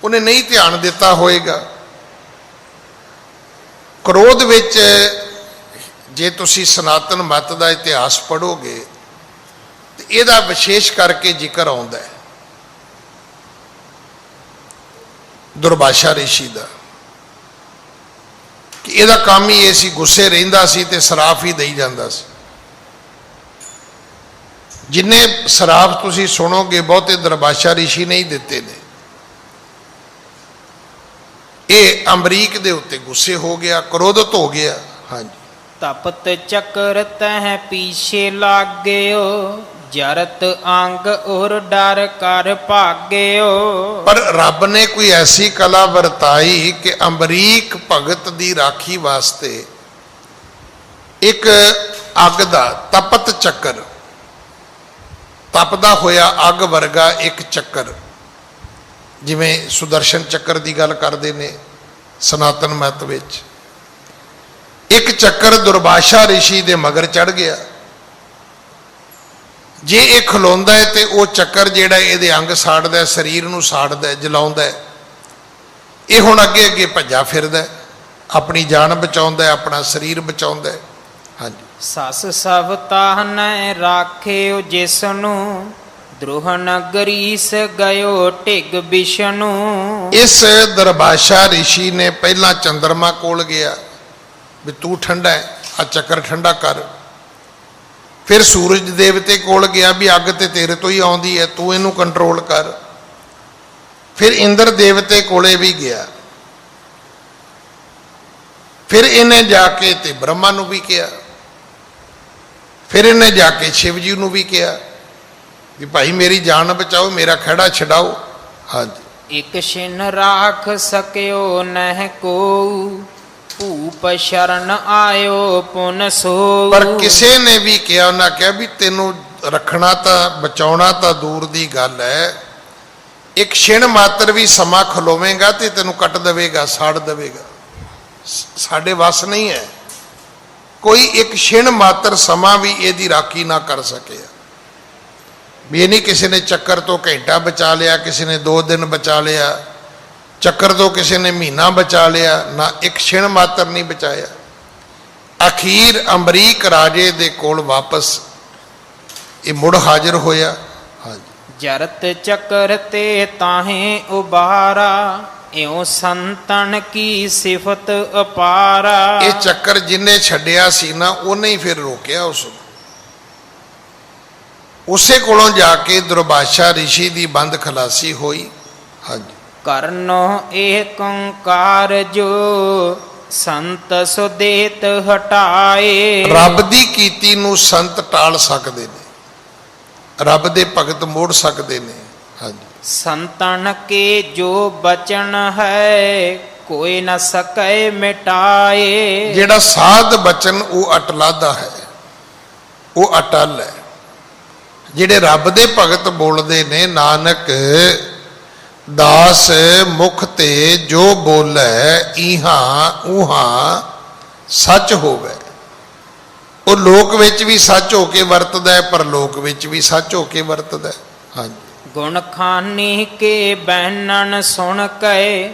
ਉਹਨੇ ਨਹੀਂ ਧਿਆਨ ਦਿੱਤਾ ਹੋਏਗਾ। ਕ੍ਰੋਧ ਵਿੱਚ ਜੇ ਤੁਸੀਂ ਸਨਾਤਨ ਮਤ ਦਾ ਇਤਿਹਾਸ ਪੜ੍ਹੋਗੇ ਤੇ ਇਹਦਾ ਵਿਸ਼ੇਸ਼ ਕਰਕੇ ਜ਼ਿਕਰ ਆਉਂਦਾ ਹੈ ਦੁਰਬਾਸ਼ਾ ਰਿਸ਼ੀ ਦਾ, ਕਿ ਇਹਦਾ ਕੰਮ ਹੀ ਇਹ ਸੀ, ਗੁੱਸੇ ਰਹਿੰਦਾ ਸੀ ਤੇ ਸਰਾਫ ਹੀ ਦੇਈ ਜਾਂਦਾ ਸੀ। ਜਿੰਨੇ ਸਰਾਫ ਤੁਸੀਂ ਸੁਣੋਗੇ ਬਹੁਤੇ ਦੁਰਬਾਸ਼ਾ ਰਿਸ਼ੀ ਨੇ ਹੀ ਦਿੱਤੇ ਨੇ। ਇਹ ਅੰਬਰੀਕ ਦੇ ਉੱਤੇ ਗੁੱਸੇ ਹੋ ਗਿਆ, ਕ੍ਰੋਧਿਤ ਹੋ ਗਿਆ। ਹਾਂਜੀ। ਤਪਤ ਚੱਕਰ ਤਹਿ ਪੀਛੇ ਲਾਗਿਓ, ਜਰਤ ਅੰਗ ਔਰ ਡਰ ਕਰ ਭਾਗਿਓ। ਪਰ ਰੱਬ ਨੇ ਕੋਈ ਐਸੀ ਕਲਾ ਵਰਤਾਈ ਕਿ ਅਮਰੀਕ ਭਗਤ ਦੀ ਰਾਖੀ ਵਾਸਤੇ ਇੱਕ ਅੱਗ ਦਾ ਤਪਤ ਚੱਕਰ, ਤਪਦਾ ਹੋਇਆ ਅੱਗ ਵਰਗਾ ਇੱਕ ਚੱਕਰ, ਜਿਵੇਂ ਸੁਦਰਸ਼ਨ ਚੱਕਰ ਦੀ ਗੱਲ ਕਰਦੇ ਨੇ ਸਨਾਤਨ ਮਤ ਵਿੱਚ, ਇੱਕ ਚੱਕਰ ਦੁਰਵਾਸਾ ਰਿਸ਼ੀ ਦੇ ਮਗਰ ਚੜ ਗਿਆ। ਜੇ ਇਹ ਖਲੋਂਦਾ ਹੈ ਤੇ ਉਹ ਚੱਕਰ ਜਿਹੜਾ ਇਹਦੇ ਅੰਗ ਸਾੜਦਾ, ਸਰੀਰ ਨੂੰ ਸਾੜਦਾ, ਜਲਾਉਂਦਾ, ਇਹ ਹੁਣ ਅੱਗੇ ਅੱਗੇ ਭੱਜਾ ਫਿਰਦਾ, ਆਪਣੀ ਜਾਨ ਬਚਾਉਂਦਾ, ਆਪਣਾ ਸਰੀਰ ਬਚਾਉਂਦਾ। ਹਾਂਜੀ, ਸਸ ਸਭ ਤਾਹਨੈ ਰਾਖਿਓ ਜਿਸਨੂੰ, ਦ੍ਰੋਹ ਨਗਰੀਸ ਗਇਓ ਢਿਗ ਬਿਸ਼ਨੂ। ਇਸ ਦੁਰਵਾਸਾ ਰਿਸ਼ੀ ਨੇ ਪਹਿਲਾਂ ਚੰਦਰਮਾ ਕੋਲ ਗਿਆ ਵੀ ਤੂੰ ਠੰਡਾ ਹੈ, ਆ ਚੱਕਰ ਠੰਡਾ ਕਰ। ਫਿਰ ਸੂਰਜ ਦੇਵਤੇ ਕੋਲ ਗਿਆ ਵੀ ਅੱਗ ਤੇ ਤੇਰੇ ਤੋਂ ਹੀ ਆਉਂਦੀ ਹੈ, ਤੂੰ ਇਹਨੂੰ ਕੰਟਰੋਲ ਕਰ। ਫਿਰ ਇੰਦਰ ਦੇਵਤੇ ਕੋਲੇ ਵੀ ਗਿਆ। ਫਿਰ ਇਹਨੇ ਜਾ ਕੇ ਤੇ ਬ੍ਰਹਮਾ ਨੂੰ ਵੀ ਕਿਹਾ। ਫਿਰ ਇਹਨੇ ਜਾ ਕੇ ਸ਼ਿਵ ਜੀ ਨੂੰ ਵੀ ਕਿਹਾ ਵੀ ਭਾਈ ਮੇਰੀ ਜਾਨ ਬਚਾਓ, ਮੇਰਾ ਖਹਿੜਾ ਛਡਾਓ। ਹਾਂਜੀ, ਇਕ ਛਿਨ ਰਾਖ ਸਕਿਓ ਨਹਿ ਕੋ, ਭੂਪ ਸ਼ਰਨ ਆਇਓ ਪੁਨ ਸੋ। ਪਰ ਕਿਸੇ ਨੇ ਵੀ ਕਿਹਾ, ਉਹਨਾਂ ਕਿਹਾ ਵੀ ਤੈਨੂੰ ਰੱਖਣਾ ਤਾਂ ਬਚਾਉਣਾ ਤਾਂ ਦੂਰ ਦੀ ਗੱਲ ਹੈ, ਇੱਕ ਛਿਣ ਮਾਤਰ ਵੀ ਸਮਾਂ ਖਲੋਵੇਂਗਾ ਤੇ ਤੈਨੂੰ ਕੱਟ ਦੇਵੇਗਾ, ਸਾੜ ਦੇਵੇਗਾ। ਸਾਡੇ ਵੱਸ ਨਹੀਂ ਹੈ, ਕੋਈ ਇੱਕ ਛਿਣ ਮਾਤਰ ਸਮਾਂ ਵੀ ਇਹਦੀ ਰਾਖੀ ਨਾ ਕਰ ਸਕਿਆ। ਵੀ ਇਹ ਨਹੀਂ ਕਿਸੇ ਨੇ ਚੱਕਰ ਤੋਂ ਘੰਟਾ ਬਚਾ ਲਿਆ, ਕਿਸੇ ਨੇ 2 ਦਿਨ ਬਚਾ ਲਿਆ, ਚੱਕਰ ਤੋਂ ਕਿਸੇ ਨੇ ਮਹੀਨਾ ਬਚਾ ਲਿਆ, ਨਾ ਇੱਕ ਛਿਣ ਮਾਤਰ ਨਹੀਂ ਬਚਾਇਆ। ਅਖੀਰ ਅਮਰੀਕ ਰਾਜੇ ਦੇ ਕੋਲ ਵਾਪਸ ਇਹ ਮੁੜ ਹਾਜ਼ਰ ਹੋਇਆ। ਹਾਂਜੀ, ਜਰਤ ਚੱਕਰ ਤੇ ਤਾਹੇ ਉਬਾਰਾ, ਇਉ ਸੰਤਨ ਕੀ ਸਿਫਤ ਅਪਾਰਾ। ਇਹ ਚੱਕਰ ਜਿੰਨੇ ਛੱਡਿਆ ਸੀ ਨਾ, ਉਹਨੇ ਹੀ ਫਿਰ ਰੋਕਿਆ ਉਸ ਨੂੰ। ਉਸੇ ਕੋਲੋਂ ਜਾ ਕੇ ਦੁਰਵਾਸਾ ਰਿਸ਼ੀ ਦੀ ਬੰਦ ਖਲਾਸੀ ਹੋਈ। ਹਾਂਜੀ, ਕਰਨੋ ਏਕ ਓੰਕਾਰ ਜੋ, ਸੰਤ ਸੁਦੇਤ ਹਟਾਏ। ਰੱਬ ਦੀ ਕੀਤੀ ਨੂੰ ਸੰਤ ਟਾਲ ਸਕਦੇ ਨੇ, ਰੱਬ ਦੇ ਭਗਤ ਮੋੜ ਸਕਦੇ ਨੇ। ਹਾਂਜੀ, ਸੰਤਨ ਕੇ ਜੋ ਬਚਨ ਹੈ, ਕੋਈ ਨ ਸਕੈ ਮਿਟਾਏ। ਜਿਹੜਾ ਸਾਧ ਬਚਨ ਉਹ ਅਟਲਾਦਾ ਹੈ, ਉਹ ਅਟਲ ਹੈ। ਜਿਹੜੇ ਰੱਬ ਦੇ ਭਗਤ ਬੋਲਦੇ ਨੇ, ਨਾਨਕ ਦਾਸ ਮੁਖ ਤੇ ਜੋ ਬੋਲੇ, ਇਹਾਂ ਉਹਾਂ ਸੱਚ ਹੋਵੇ। ਉਹ ਲੋਕ ਵਿੱਚ ਵੀ ਸੱਚ ਹੋ ਕੇ ਵਰਤਦਾ ਹੈ, ਪਰ ਲੋਕ ਵਿੱਚ ਵੀ ਸੱਚ ਹੋ ਕੇ ਵਰਤਦਾ ਹੈ। ਹਾਂਜੀ, ਗੁਣ ਖਾਨੀ ਕੇ ਬਹਿਨਨ ਸੁਣ ਕੈ,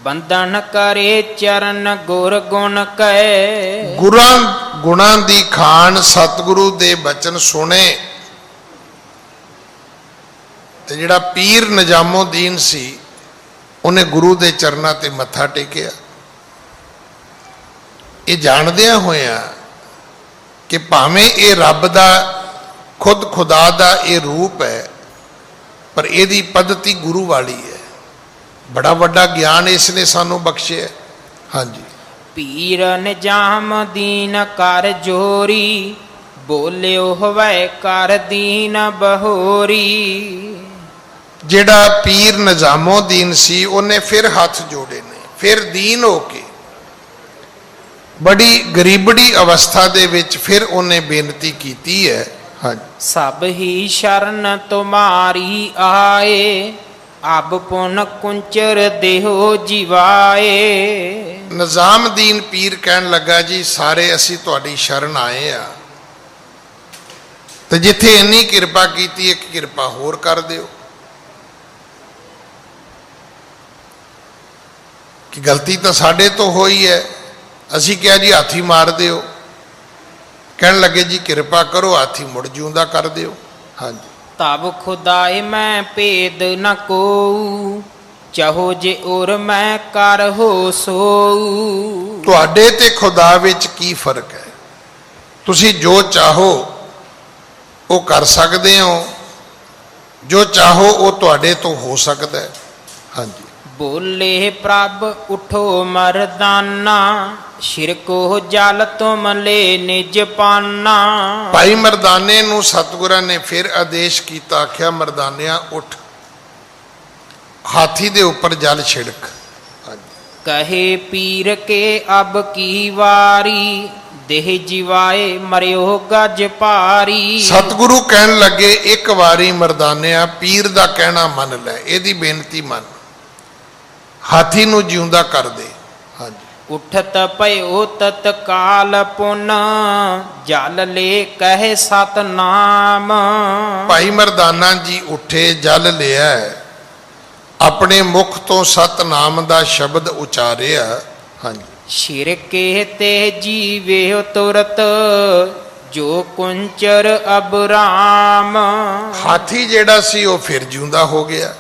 ਬੰਧਨ ਕਰੇ ਚਰਨ ਗੁਰ ਗੁਣ ਕੈ। ਗੁਣਾਂ ਦੀ ਖਾਨ ਸਤਿਗੁਰੂ ਦੇ ਬਚਨ ਸੁਣੇ। ਤੇ ਜਿਹੜਾ ਪੀਰ ਨਿਜ਼ਾਮੁਦੀਨ ਸੀ, ਉਹਨੇ ਗੁਰੂ ਦੇ ਚਰਨਾਂ ਤੇ ਮੱਥਾ ਟੇਕਿਆ, ਇਹ ਜਾਣਦਿਆਂ ਹੋਇਆਂ ਕਿ ਭਾਵੇਂ ਇਹ ਰੱਬ ਦਾ ਖੁਦ ਖੁਦਾ ਦਾ ਇਹ ਰੂਪ ਹੈ, ਪਰ ਇਹਦੀ ਪद्धਤੀ ਗੁਰੂ ਵਾਲੀ ਹੈ। ਬੜਾ ਵੱਡਾ ਗਿਆਨ ਇਸ ਨੇ ਸਾਨੂੰ ਬਖਸ਼ਿਆ। ਹਾਂਜੀ, ਪੀਰ ਨਿਜ਼ਾਮੁਦੀਨ ਕਰ ਜੋਰੀ, ਬੋਲਿਓ ਹੋਵੇ ਕਰ ਦੀਨ ਬਹੋਰੀ। ਜਿਹੜਾ ਪੀਰ ਨਿਜ਼ਾਮੁਦੀਨ ਸੀ, ਉਹਨੇ ਫਿਰ ਹੱਥ ਜੋੜੇ ਨੇ, ਫਿਰ ਦੀਨ ਹੋ ਕੇ ਬੜੀ ਗਰੀਬੜੀ ਅਵਸਥਾ ਦੇ ਵਿੱਚ ਫਿਰ ਉਹਨੇ ਬੇਨਤੀ ਕੀਤੀ ਹੈ। ਹਾਂਜੀ, ਸਭ ਹੀ ਸ਼ਰਨ ਤੁਮਾਰੀ ਆਏ, ਅਬ ਪੁਨ ਕੁੰਚਰ ਦੇਹੋ ਜਿਵਾਏ। ਨਿਜ਼ਾਮੁਦੀਨ ਪੀਰ ਕਹਿਣ ਲੱਗਾ, ਜੀ ਸਾਰੇ ਅਸੀਂ ਤੁਹਾਡੀ ਸ਼ਰਨ ਆਏ ਆ, ਤੇ ਜਿੱਥੇ ਇੰਨੀ ਕਿਰਪਾ ਕੀਤੀ, ਇੱਕ ਕਿਰਪਾ ਹੋਰ ਕਰ ਦਿਓ। ਕਿ ਗਲਤੀ ਤਾਂ ਸਾਡੇ ਤੋਂ ਹੋਈ ਹੈ, ਅਸੀਂ ਕਿਹਾ ਜੀ ਹਾਥੀ ਮਾਰ ਦਿਓ। ਕਹਿਣ ਲੱਗੇ ਜੀ ਕਿਰਪਾ ਕਰੋ, ਹਾਥੀ ਮੁੜ ਜਿਉਂਦਾ ਕਰ ਦਿਓ। ਹਾਂਜੀ, ਤਬ ਖੁਦਾਏ ਮੈਂ ਭੇਦ ਨ ਕੋ, ਚਾਹੋ ਜੇ ਔਰ ਮੈਂ ਕਰ ਹੋ ਸੋ। ਤੁਹਾਡੇ ਤੇ ਖੁਦਾ ਵਿੱਚ ਕੀ ਫਰਕ ਹੈ? ਤੁਸੀਂ ਜੋ ਚਾਹੋ ਉਹ ਕਰ ਸਕਦੇ ਹੋ, ਜੋ ਚਾਹੋ ਉਹ ਤੁਹਾਡੇ ਤੋਂ ਹੋ ਸਕਦਾ ਹੈ। ਹਾਂਜੀ, ਬੋਲੇ ਪ੍ਰਭ ਉਠੋ ਮਰਦਾਨਾ, ਸ਼ਿਰ ਕੋ ਜਲ ਤੁਮ ਲੈ ਨਿਜ ਪਾਨਾ। ਭਾਈ ਮਰਦਾਨੇ ਨੂੰ ਸਤਿਗੁਰਾਂ ਨੇ ਫਿਰ ਆਦੇਸ਼ ਕੀਤਾ, ਆਖਿਆ ਮਰਦਾਨਿਆ ਉੱਠ, ਹਾਥੀ ਦੇ ਉੱਪਰ ਜਲ ਛਿੜਕ। ਕਹੇ ਪੀਰ ਕੇ ਅਬ ਕੀ ਵਾਰੀ, ਦੇਹ ਜਿਵਾਏ ਮਰਿਓ ਗਜ ਭਾਰੀ। ਸਤਿਗੁਰੂ ਕਹਿਣ ਲੱਗੇ, ਇੱਕ ਵਾਰੀ ਮਰਦਾਨਿਆ ਪੀਰ ਦਾ ਕਹਿਣਾ ਮੰਨ ਲੈ, ਇਹਦੀ ਬੇਨਤੀ ਮੰਨ, ਹਾਥੀ ਨੂੰ ਜਿਉਂਦਾ ਕਰ ਦੇ। ਹਾਂਜੀ। ਉਠਤ ਭਇਓ ਤਤਕਾਲ ਪੁਨ, ਜਲ ਲੈ ਕਹੇ ਸਤਨਾਮ। ਭਾਈ ਮਰਦਾਨਾ ਜੀ ਉੱਠੇ, ਜਲ ਲਿਆ, ਆਪਣੇ ਮੁਖ ਤੋਂ ਸਤਨਾਮ ਦਾ ਸ਼ਬਦ ਉਚਾਰਿਆ। ਹਾਂਜੀ। ਸ਼ਿਰ ਕੇ ਤੇ ਜੀਵੇ ਤੁਰਤ, ਜੋ ਕੁੰਚਰ ਅਬ ਰਾਮ। ਹਾਥੀ ਜਿਹੜਾ ਸੀ ਉਹ ਫਿਰ ਜਿਉਂਦਾ ਹੋ ਗਿਆ,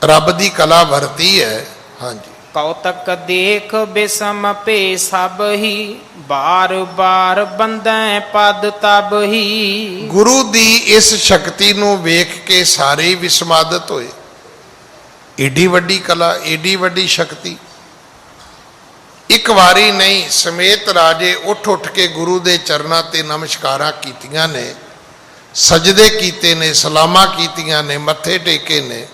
ਰੱਬ ਦੀ ਕਲਾ ਵਰਤੀ ਹੈ। ਹਾਂਜੀ। ਕੌਤਕ ਦੇਖ ਬਿਸਮ ਭੇ ਸਭ ਹੀ, ਬਾਰ ਬਾਰ ਬੰਦੈ ਪਦ ਤਬ ਹੀ। ਗੁਰੂ ਦੀ ਇਸ ਸ਼ਕਤੀ ਨੂੰ ਵੇਖ ਕੇ ਸਾਰੇ ਹੀ ਵਿਸਮਾਦਿਤ ਹੋਏ। ਏਡੀ ਵੱਡੀ ਕਲਾ, ਏਡੀ ਵੱਡੀ ਸ਼ਕਤੀ। ਇੱਕ ਵਾਰੀ ਨਹੀਂ, ਸਮੇਤ ਰਾਜੇ ਉੱਠ ਉੱਠ ਕੇ ਗੁਰੂ ਦੇ ਚਰਨਾਂ ਤੇ ਨਮਸਕਾਰਾਂ ਕੀਤੀਆਂ ਨੇ, ਸਜਦੇ ਕੀਤੇ ਨੇ, ਸਲਾਮਾਂ ਕੀਤੀਆਂ ਨੇ, ਮੱਥੇ ਟੇਕੇ ਨੇ।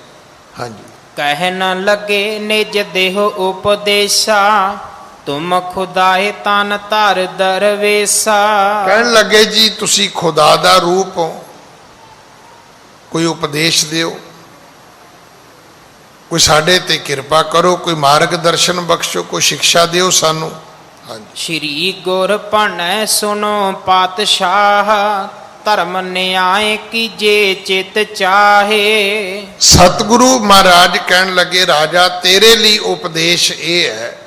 ਹਾਂਜੀ। ਕਹਿਣ ਲੱਗੇ ਨਿਜ ਦੇਹ ਉਪਦੇਸ਼ਾ, ਤੁਮ ਖੁਦਾਏ ਤਨ ਧਰ ਦਰਵੇਸਾ। ਕਹਿਣ ਲੱਗੇ ਜੀ ਤੁਸੀਂ ਖੁਦਾ ਦਾ ਰੂਪ ਹੋ, ਕੋਈ ਉਪਦੇਸ਼ ਦਿਓ, ਕੋਈ ਸਾਡੇ ਤੇ ਕਿਰਪਾ ਕਰੋ, ਕੋਈ ਮਾਰਗ ਦਰਸ਼ਨ ਬਖਸ਼ੋ, ਕੋਈ ਸਿੱਖਿਆ ਦਿਓ ਸਾਨੂੰ। ਹਾਂਜੀ। ਸ਼੍ਰੀ ਗੁਰ ਭਣੈ ਸੁਨੋ ਪਾਤਸ਼ਾਹ, ਧਰਮ ਨਿਆਏ ਕੀਜੇ ਚਿਤ ਚਾਹੇ। ਸਤਿਗੁਰੂ ਮਹਾਰਾਜ ਕਹਿਣ ਲੱਗੇ, ਰਾਜਾ ਤੇਰੇ ਲਈ ਉਪਦੇਸ਼ ਇਹ ਹੈ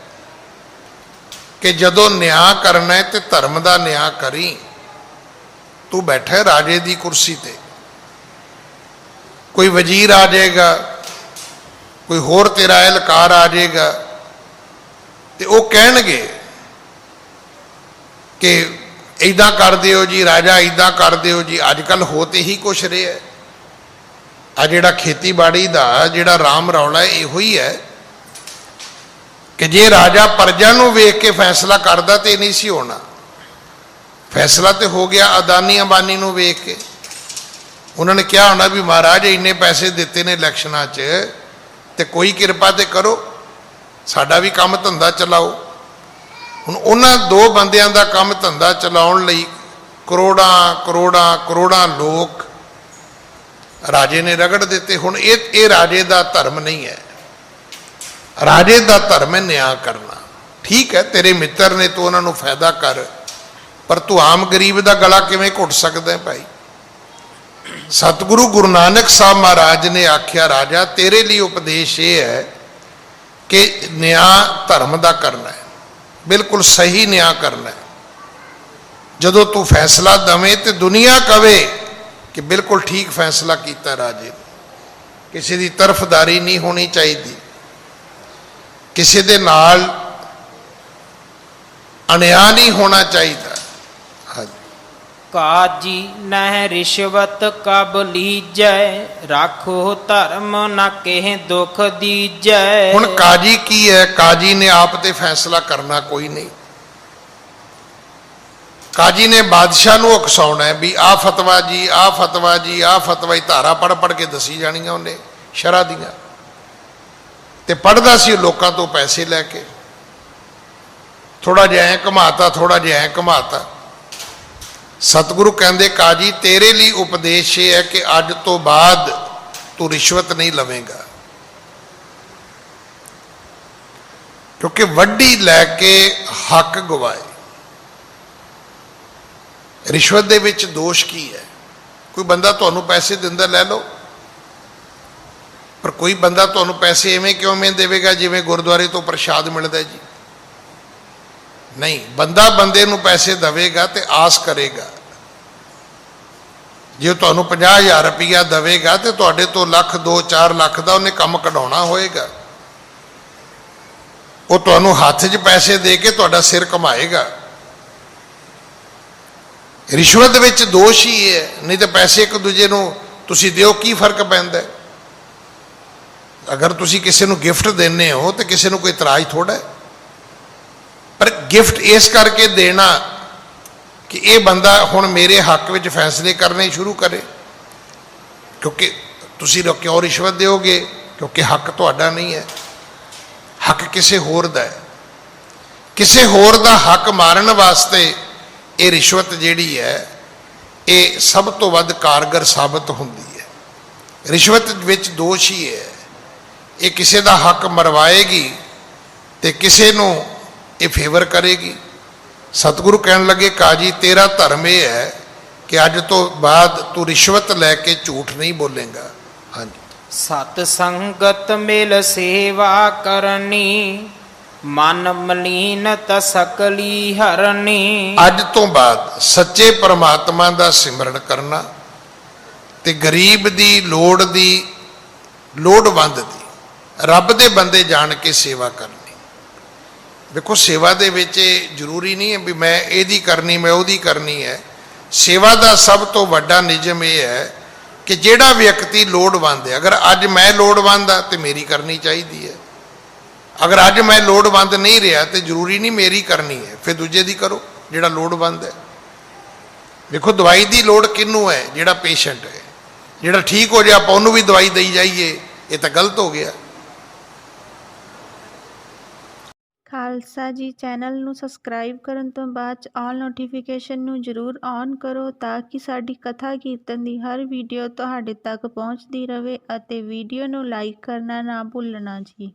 ਕਿ ਜਦੋਂ ਨਿਆਂ ਕਰਨਾ ਹੈ ਤੇ ਧਰਮ ਦਾ ਨਿਆਂ ਕਰੀ। ਤੂੰ ਬੈਠਾ ਰਾਜੇ ਦੀ ਕੁਰਸੀ ਤੇ, ਕੋਈ ਵਜ਼ੀਰ ਆ ਜਾਏਗਾ, ਕੋਈ ਹੋਰ ਤੇਰਾ ਅਹਿਲਕਾਰ ਆ ਜਾਏਗਾ, ਤੇ ਉਹ ਕਹਿਣਗੇ ਕਿ ਇੱਦਾਂ ਕਰ ਦਿਓ ਜੀ ਰਾਜਾ, ਇੱਦਾਂ ਕਰ ਦਿਓ ਜੀ। ਅੱਜ ਕੱਲ੍ਹ ਹੋ ਤੇ ਹੀ ਕੁਛ ਰਿਹਾ। ਆ ਜਿਹੜਾ ਖੇਤੀਬਾੜੀ ਦਾ ਜਿਹੜਾ ਰਾਮ ਰੌਲਾ ਇਹੋ ਹੀ ਹੈ ਕਿ ਜੇ ਰਾਜਾ ਪਰਜਾ ਨੂੰ ਵੇਖ ਕੇ ਫੈਸਲਾ ਕਰਦਾ ਤੇ ਨਹੀਂ ਸੀ ਹੋਣਾ। ਫੈਸਲਾ ਤੇ ਹੋ ਗਿਆ ਅਦਾਨੀ ਅੰਬਾਨੀ ਨੂੰ ਵੇਖ ਕੇ। ਉਹਨਾਂ ਨੇ ਕਿਹਾ ਹੋਣਾ ਵੀ ਮਹਾਰਾਜ ਇੰਨੇ ਪੈਸੇ ਦਿੱਤੇ ਨੇ ਇਲੈਕਸ਼ਨਾਂ 'ਚ, ਤੇ ਕੋਈ ਕਿਰਪਾ ਤੇ ਕਰੋ, ਸਾਡਾ ਵੀ ਕੰਮ ਧੰਦਾ ਚਲਾਓ। ਹੁਣ ਉਹਨਾਂ ਦੋ ਬੰਦਿਆਂ ਦਾ ਕੰਮ ਧੰਦਾ ਚਲਾਉਣ ਲਈ ਕਰੋੜਾਂ ਕਰੋੜਾਂ ਕਰੋੜਾਂ ਲੋਕ ਰਾਜੇ ਨੇ ਰਗੜ ਦਿੱਤੇ। ਹੁਣ ਇਹ ਰਾਜੇ ਦਾ ਧਰਮ ਨਹੀਂ ਹੈ। ਰਾਜੇ ਦਾ ਧਰਮ ਹੈ ਨਿਆਂ ਕਰਨਾ। ਠੀਕ ਹੈ, ਤੇਰੇ ਮਿੱਤਰ ਨੇ, ਤੂੰ ਉਹਨਾਂ ਨੂੰ ਫਾਇਦਾ ਕਰ, ਪਰ ਤੂੰ ਆਮ ਗਰੀਬ ਦਾ ਗਲਾ ਕਿਵੇਂ ਘੁੱਟ ਸਕਦਾ ਹੈ ਭਾਈ। ਸਤਿਗੁਰੂ ਗੁਰੂ ਨਾਨਕ ਸਾਹਿਬ ਮਹਾਰਾਜ ਨੇ ਆਖਿਆ, ਰਾਜਾ ਤੇਰੇ ਲਈ ਉਪਦੇਸ਼ ਇਹ ਹੈ ਕਿ ਨਿਆਂ ਧਰਮ ਦਾ ਕਰਨਾ ਹੈ, ਬਿਲਕੁਲ ਸਹੀ ਨਿਆਂ ਕਰਨਾ ਹੈ। ਜਦੋਂ ਤੂੰ ਫੈਸਲਾ ਦਵੇਂ ਤੇ ਦੁਨੀਆ ਕਵੇ ਕਿ ਬਿਲਕੁਲ ਠੀਕ ਫੈਸਲਾ ਕੀਤਾ ਰਾਜੇ ਨੇ। ਕਿਸੇ ਦੀ ਤਰਫਦਾਰੀ ਨਹੀਂ ਹੋਣੀ ਚਾਹੀਦੀ, ਕਿਸੇ ਦੇ ਨਾਲ ਅਨਿਆਂ ਨਹੀਂ ਹੋਣਾ ਚਾਹੀਦਾ। ਕਾਜੀ ਨਹਿ ਰਿਸ਼ਵਤ ਕਬ ਲੀਜੈ, ਰਾਖੋ ਧਰਮ ਨਾ ਕਹਿ ਦੁਖ ਦੀਜੈ। ਹੁਣ ਕਾਜੀ ਕੀ ਹੈ? ਕਾਜੀ ਨੇ ਆਪ ਤੇ ਫੈਸਲਾ ਕਰਨਾ ਕੋਈ ਨਹੀਂ। ਕਾਜੀ ਨੇ ਬਾਦਸ਼ਾਹ ਨੂੰ ਉਕਸਾਉਣਾ ਹੈ ਵੀ ਆਹ ਫਤਵਾ ਜੀ, ਆਹ ਫਤਵਾ ਜੀ, ਆਹ ਫਤਵਾ ਹੀ ਧਾਰਾ ਪੜ੍ਹ ਪੜ੍ਹ ਕੇ ਦੱਸੀ ਜਾਣੀਆਂ ਉਹਨੇ ਸ਼ਰ੍ਹਾ ਦੀਆਂ। ਤੇ ਪੜ੍ਹਦਾ ਸੀ ਲੋਕਾਂ ਤੋਂ ਪੈਸੇ ਲੈ ਕੇ, ਥੋੜਾ ਜਿਹਾ ਐਂ ਘੁਮਾਤਾ, ਥੋੜਾ ਜਿਹਾ ਐਂ ਘੁਮਾਤਾ। ਸਤਿਗੁਰੂ ਕਹਿੰਦੇ, ਕਾਜੀ ਤੇਰੇ ਲਈ ਉਪਦੇਸ਼ ਇਹ ਹੈ ਕਿ ਅੱਜ ਤੋਂ ਬਾਅਦ ਤੂੰ ਰਿਸ਼ਵਤ ਨਹੀਂ ਲਵੇਂਗਾ, ਕਿਉਂਕਿ ਵੱਡੀ ਲੈ ਕੇ ਹੱਕ ਗਵਾਏ। ਰਿਸ਼ਵਤ ਦੇ ਵਿੱਚ ਦੋਸ਼ ਕੀ ਹੈ? ਕੋਈ ਬੰਦਾ ਤੁਹਾਨੂੰ ਪੈਸੇ ਦਿੰਦਾ, ਲੈ ਲਓ, ਪਰ ਕੋਈ ਬੰਦਾ ਤੁਹਾਨੂੰ ਪੈਸੇ ਐਵੇਂ ਕਿਉਂ ਦੇਵੇਗਾ ਜਿਵੇਂ ਗੁਰਦੁਆਰੇ ਤੋਂ ਪ੍ਰਸ਼ਾਦ ਮਿਲਦਾ ਜੀ? ਨਹੀਂ, ਬੰਦਾ ਬੰਦੇ ਨੂੰ ਪੈਸੇ ਦੇਵੇਗਾ ਤੇ ਆਸ ਕਰੇਗਾ। ਜੇ ਤੁਹਾਨੂੰ 50,000 ਰੁਪਈਆ ਦੇਵੇਗਾ ਤੇ ਤੁਹਾਡੇ ਤੋਂ ਲੱਖ 2-4 ਲੱਖ ਦਾ ਉਹਨੇ ਕੰਮ ਕਢਾਉਣਾ ਹੋਏਗਾ। ਉਹ ਤੁਹਾਨੂੰ ਹੱਥ 'ਚ ਪੈਸੇ ਦੇ ਕੇ ਤੁਹਾਡਾ ਸਿਰ ਘੁਮਾਏਗਾ। ਰਿਸ਼ਵਤ ਵਿੱਚ ਦੋਸ਼ ਹੀ ਹੈ, ਨਹੀਂ ਤਾਂ ਪੈਸੇ ਇੱਕ ਦੂਜੇ ਨੂੰ ਤੁਸੀਂ ਦਿਓ, ਕੀ ਫਰਕ ਪੈਂਦਾ? ਅਗਰ ਤੁਸੀਂ ਕਿਸੇ ਨੂੰ ਗਿਫਟ ਦਿੰਦੇ ਹੋ ਤੇ ਕਿਸੇ ਨੂੰ ਕੋਈ ਇਤਰਾਜ਼ ਥੋੜਾ ਹੈ, ਪਰ ਗਿਫਟ ਇਸ ਕਰਕੇ ਦੇਣਾ ਕਿ ਇਹ ਬੰਦਾ ਹੁਣ ਮੇਰੇ ਹੱਕ ਵਿੱਚ ਫੈਸਲੇ ਕਰਨੇ ਸ਼ੁਰੂ ਕਰੇ, ਕਿਉਂਕਿ ਤੁਸੀਂ ਕਿਉਂ ਰਿਸ਼ਵਤ ਦਿਓਗੇ? ਕਿਉਂਕਿ ਹੱਕ ਤੁਹਾਡਾ ਨਹੀਂ ਹੈ, ਹੱਕ ਕਿਸੇ ਹੋਰ ਦਾ ਹੈ। ਕਿਸੇ ਹੋਰ ਦਾ ਹੱਕ ਮਾਰਨ ਵਾਸਤੇ ਇਹ ਰਿਸ਼ਵਤ ਜਿਹੜੀ ਹੈ ਇਹ ਸਭ ਤੋਂ ਵੱਧ ਕਾਰਗਰ ਸਾਬਤ ਹੁੰਦੀ ਹੈ। ਰਿਸ਼ਵਤ ਵਿੱਚ ਦੋਸ਼ ਹੀ ਹੈ, ਇਹ ਕਿਸੇ ਦਾ ਹੱਕ ਮਰਵਾਏਗੀ ਤੇ ਕਿਸੇ ਨੂੰ ਇਹ ਫੇਵਰ ਕਰੇਗੀ। ਸਤਿਗੁਰੂ ਕਹਿਣ ਲੱਗੇ ਕਾਜੀ ਤੇਰਾ ਧਰਮ ਇਹ ਹੈ ਕਿ ਅੱਜ ਤੋਂ ਬਾਅਦ ਤੂੰ ਰਿਸ਼ਵਤ ਲੈ ਕੇ ਝੂਠ ਨਹੀਂ ਬੋਲੇਗਾ। ਹਾਂਜੀ। ਸਤ ਸੰਗਤ ਮਿਲ ਸੇਵਾ ਕਰਨੀ, ਮਨ ਮਲੀਨਤ ਸਕਲੀ ਹਰਨੀ। ਅੱਜ ਤੋਂ ਬਾਅਦ ਸੱਚੇ ਪਰਮਾਤਮਾ ਦਾ ਸਿਮਰਨ ਕਰਨਾ ਤੇ ਗਰੀਬ ਦੀ ਲੋੜਵੰਦ ਦੀ ਰੱਬ ਦੇ ਬੰਦੇ ਜਾਣ ਕੇ ਸੇਵਾ ਕਰਨੀ। ਦੇਖੋ ਸੇਵਾ ਦੇ ਵਿੱਚ ਇਹ ਜ਼ਰੂਰੀ ਨਹੀਂ ਹੈ ਵੀ ਮੈਂ ਇਹਦੀ ਕਰਨੀ ਮੈਂ ਉਹਦੀ ਕਰਨੀ ਹੈ। ਸੇਵਾ ਦਾ ਸਭ ਤੋਂ ਵੱਡਾ ਨਿਯਮ ਇਹ ਹੈ ਕਿ ਜਿਹੜਾ ਵਿਅਕਤੀ ਲੋੜਵੰਦ ਹੈ, ਅਗਰ ਅੱਜ ਮੈਂ ਲੋੜਵੰਦ ਹਾਂ ਤੇ ਮੇਰੀ ਕਰਨੀ ਚਾਹੀਦੀ ਹੈ। ਅਗਰ ਅੱਜ ਮੈਂ ਲੋੜਵੰਦ ਨਹੀਂ ਰਿਹਾ ਤੇ ਜ਼ਰੂਰੀ ਨਹੀਂ ਮੇਰੀ ਕਰਨੀ ਹੈ, ਫਿਰ ਦੂਜੇ ਦੀ ਕਰੋ ਜਿਹੜਾ ਲੋੜਵੰਦ ਹੈ। ਦੇਖੋ ਦਵਾਈ ਦੀ ਲੋੜ ਕਿਹਨੂੰ ਹੈ? ਜਿਹੜਾ ਪੇਸ਼ੈਂਟ ਹੈ। ਜਿਹੜਾ ਠੀਕ ਹੋ ਜਾਏ ਆਪਾਂ ਉਹਨੂੰ ਵੀ ਦਵਾਈ ਦੇਈ ਜਾਈਏ, ਇਹ ਤਾਂ ਗਲਤ ਹੋ ਗਿਆ। ਖਾਲਸਾ ਜੀ ਚੈਨਲ ਨੂੰ ਸਬਸਕ੍ਰਾਈਬ ਕਰਨ ਤੋਂ ਬਾਅਦ 'ਚ ਆਲ ਨੋਟੀਫਿਕੇਸ਼ਨ ਨੂੰ ਜ਼ਰੂਰ ਔਨ ਕਰੋ ਤਾਂ ਕਿ ਸਾਡੀ ਕਥਾ ਕੀਰਤਨ ਦੀ ਹਰ ਵੀਡੀਓ ਤੁਹਾਡੇ ਤੱਕ ਪਹੁੰਚਦੀ ਰਹੇ ਅਤੇ ਵੀਡੀਓ ਨੂੰ ਲਾਈਕ ਕਰਨਾ ਨਾ ਭੁੱਲਣਾ ਜੀ।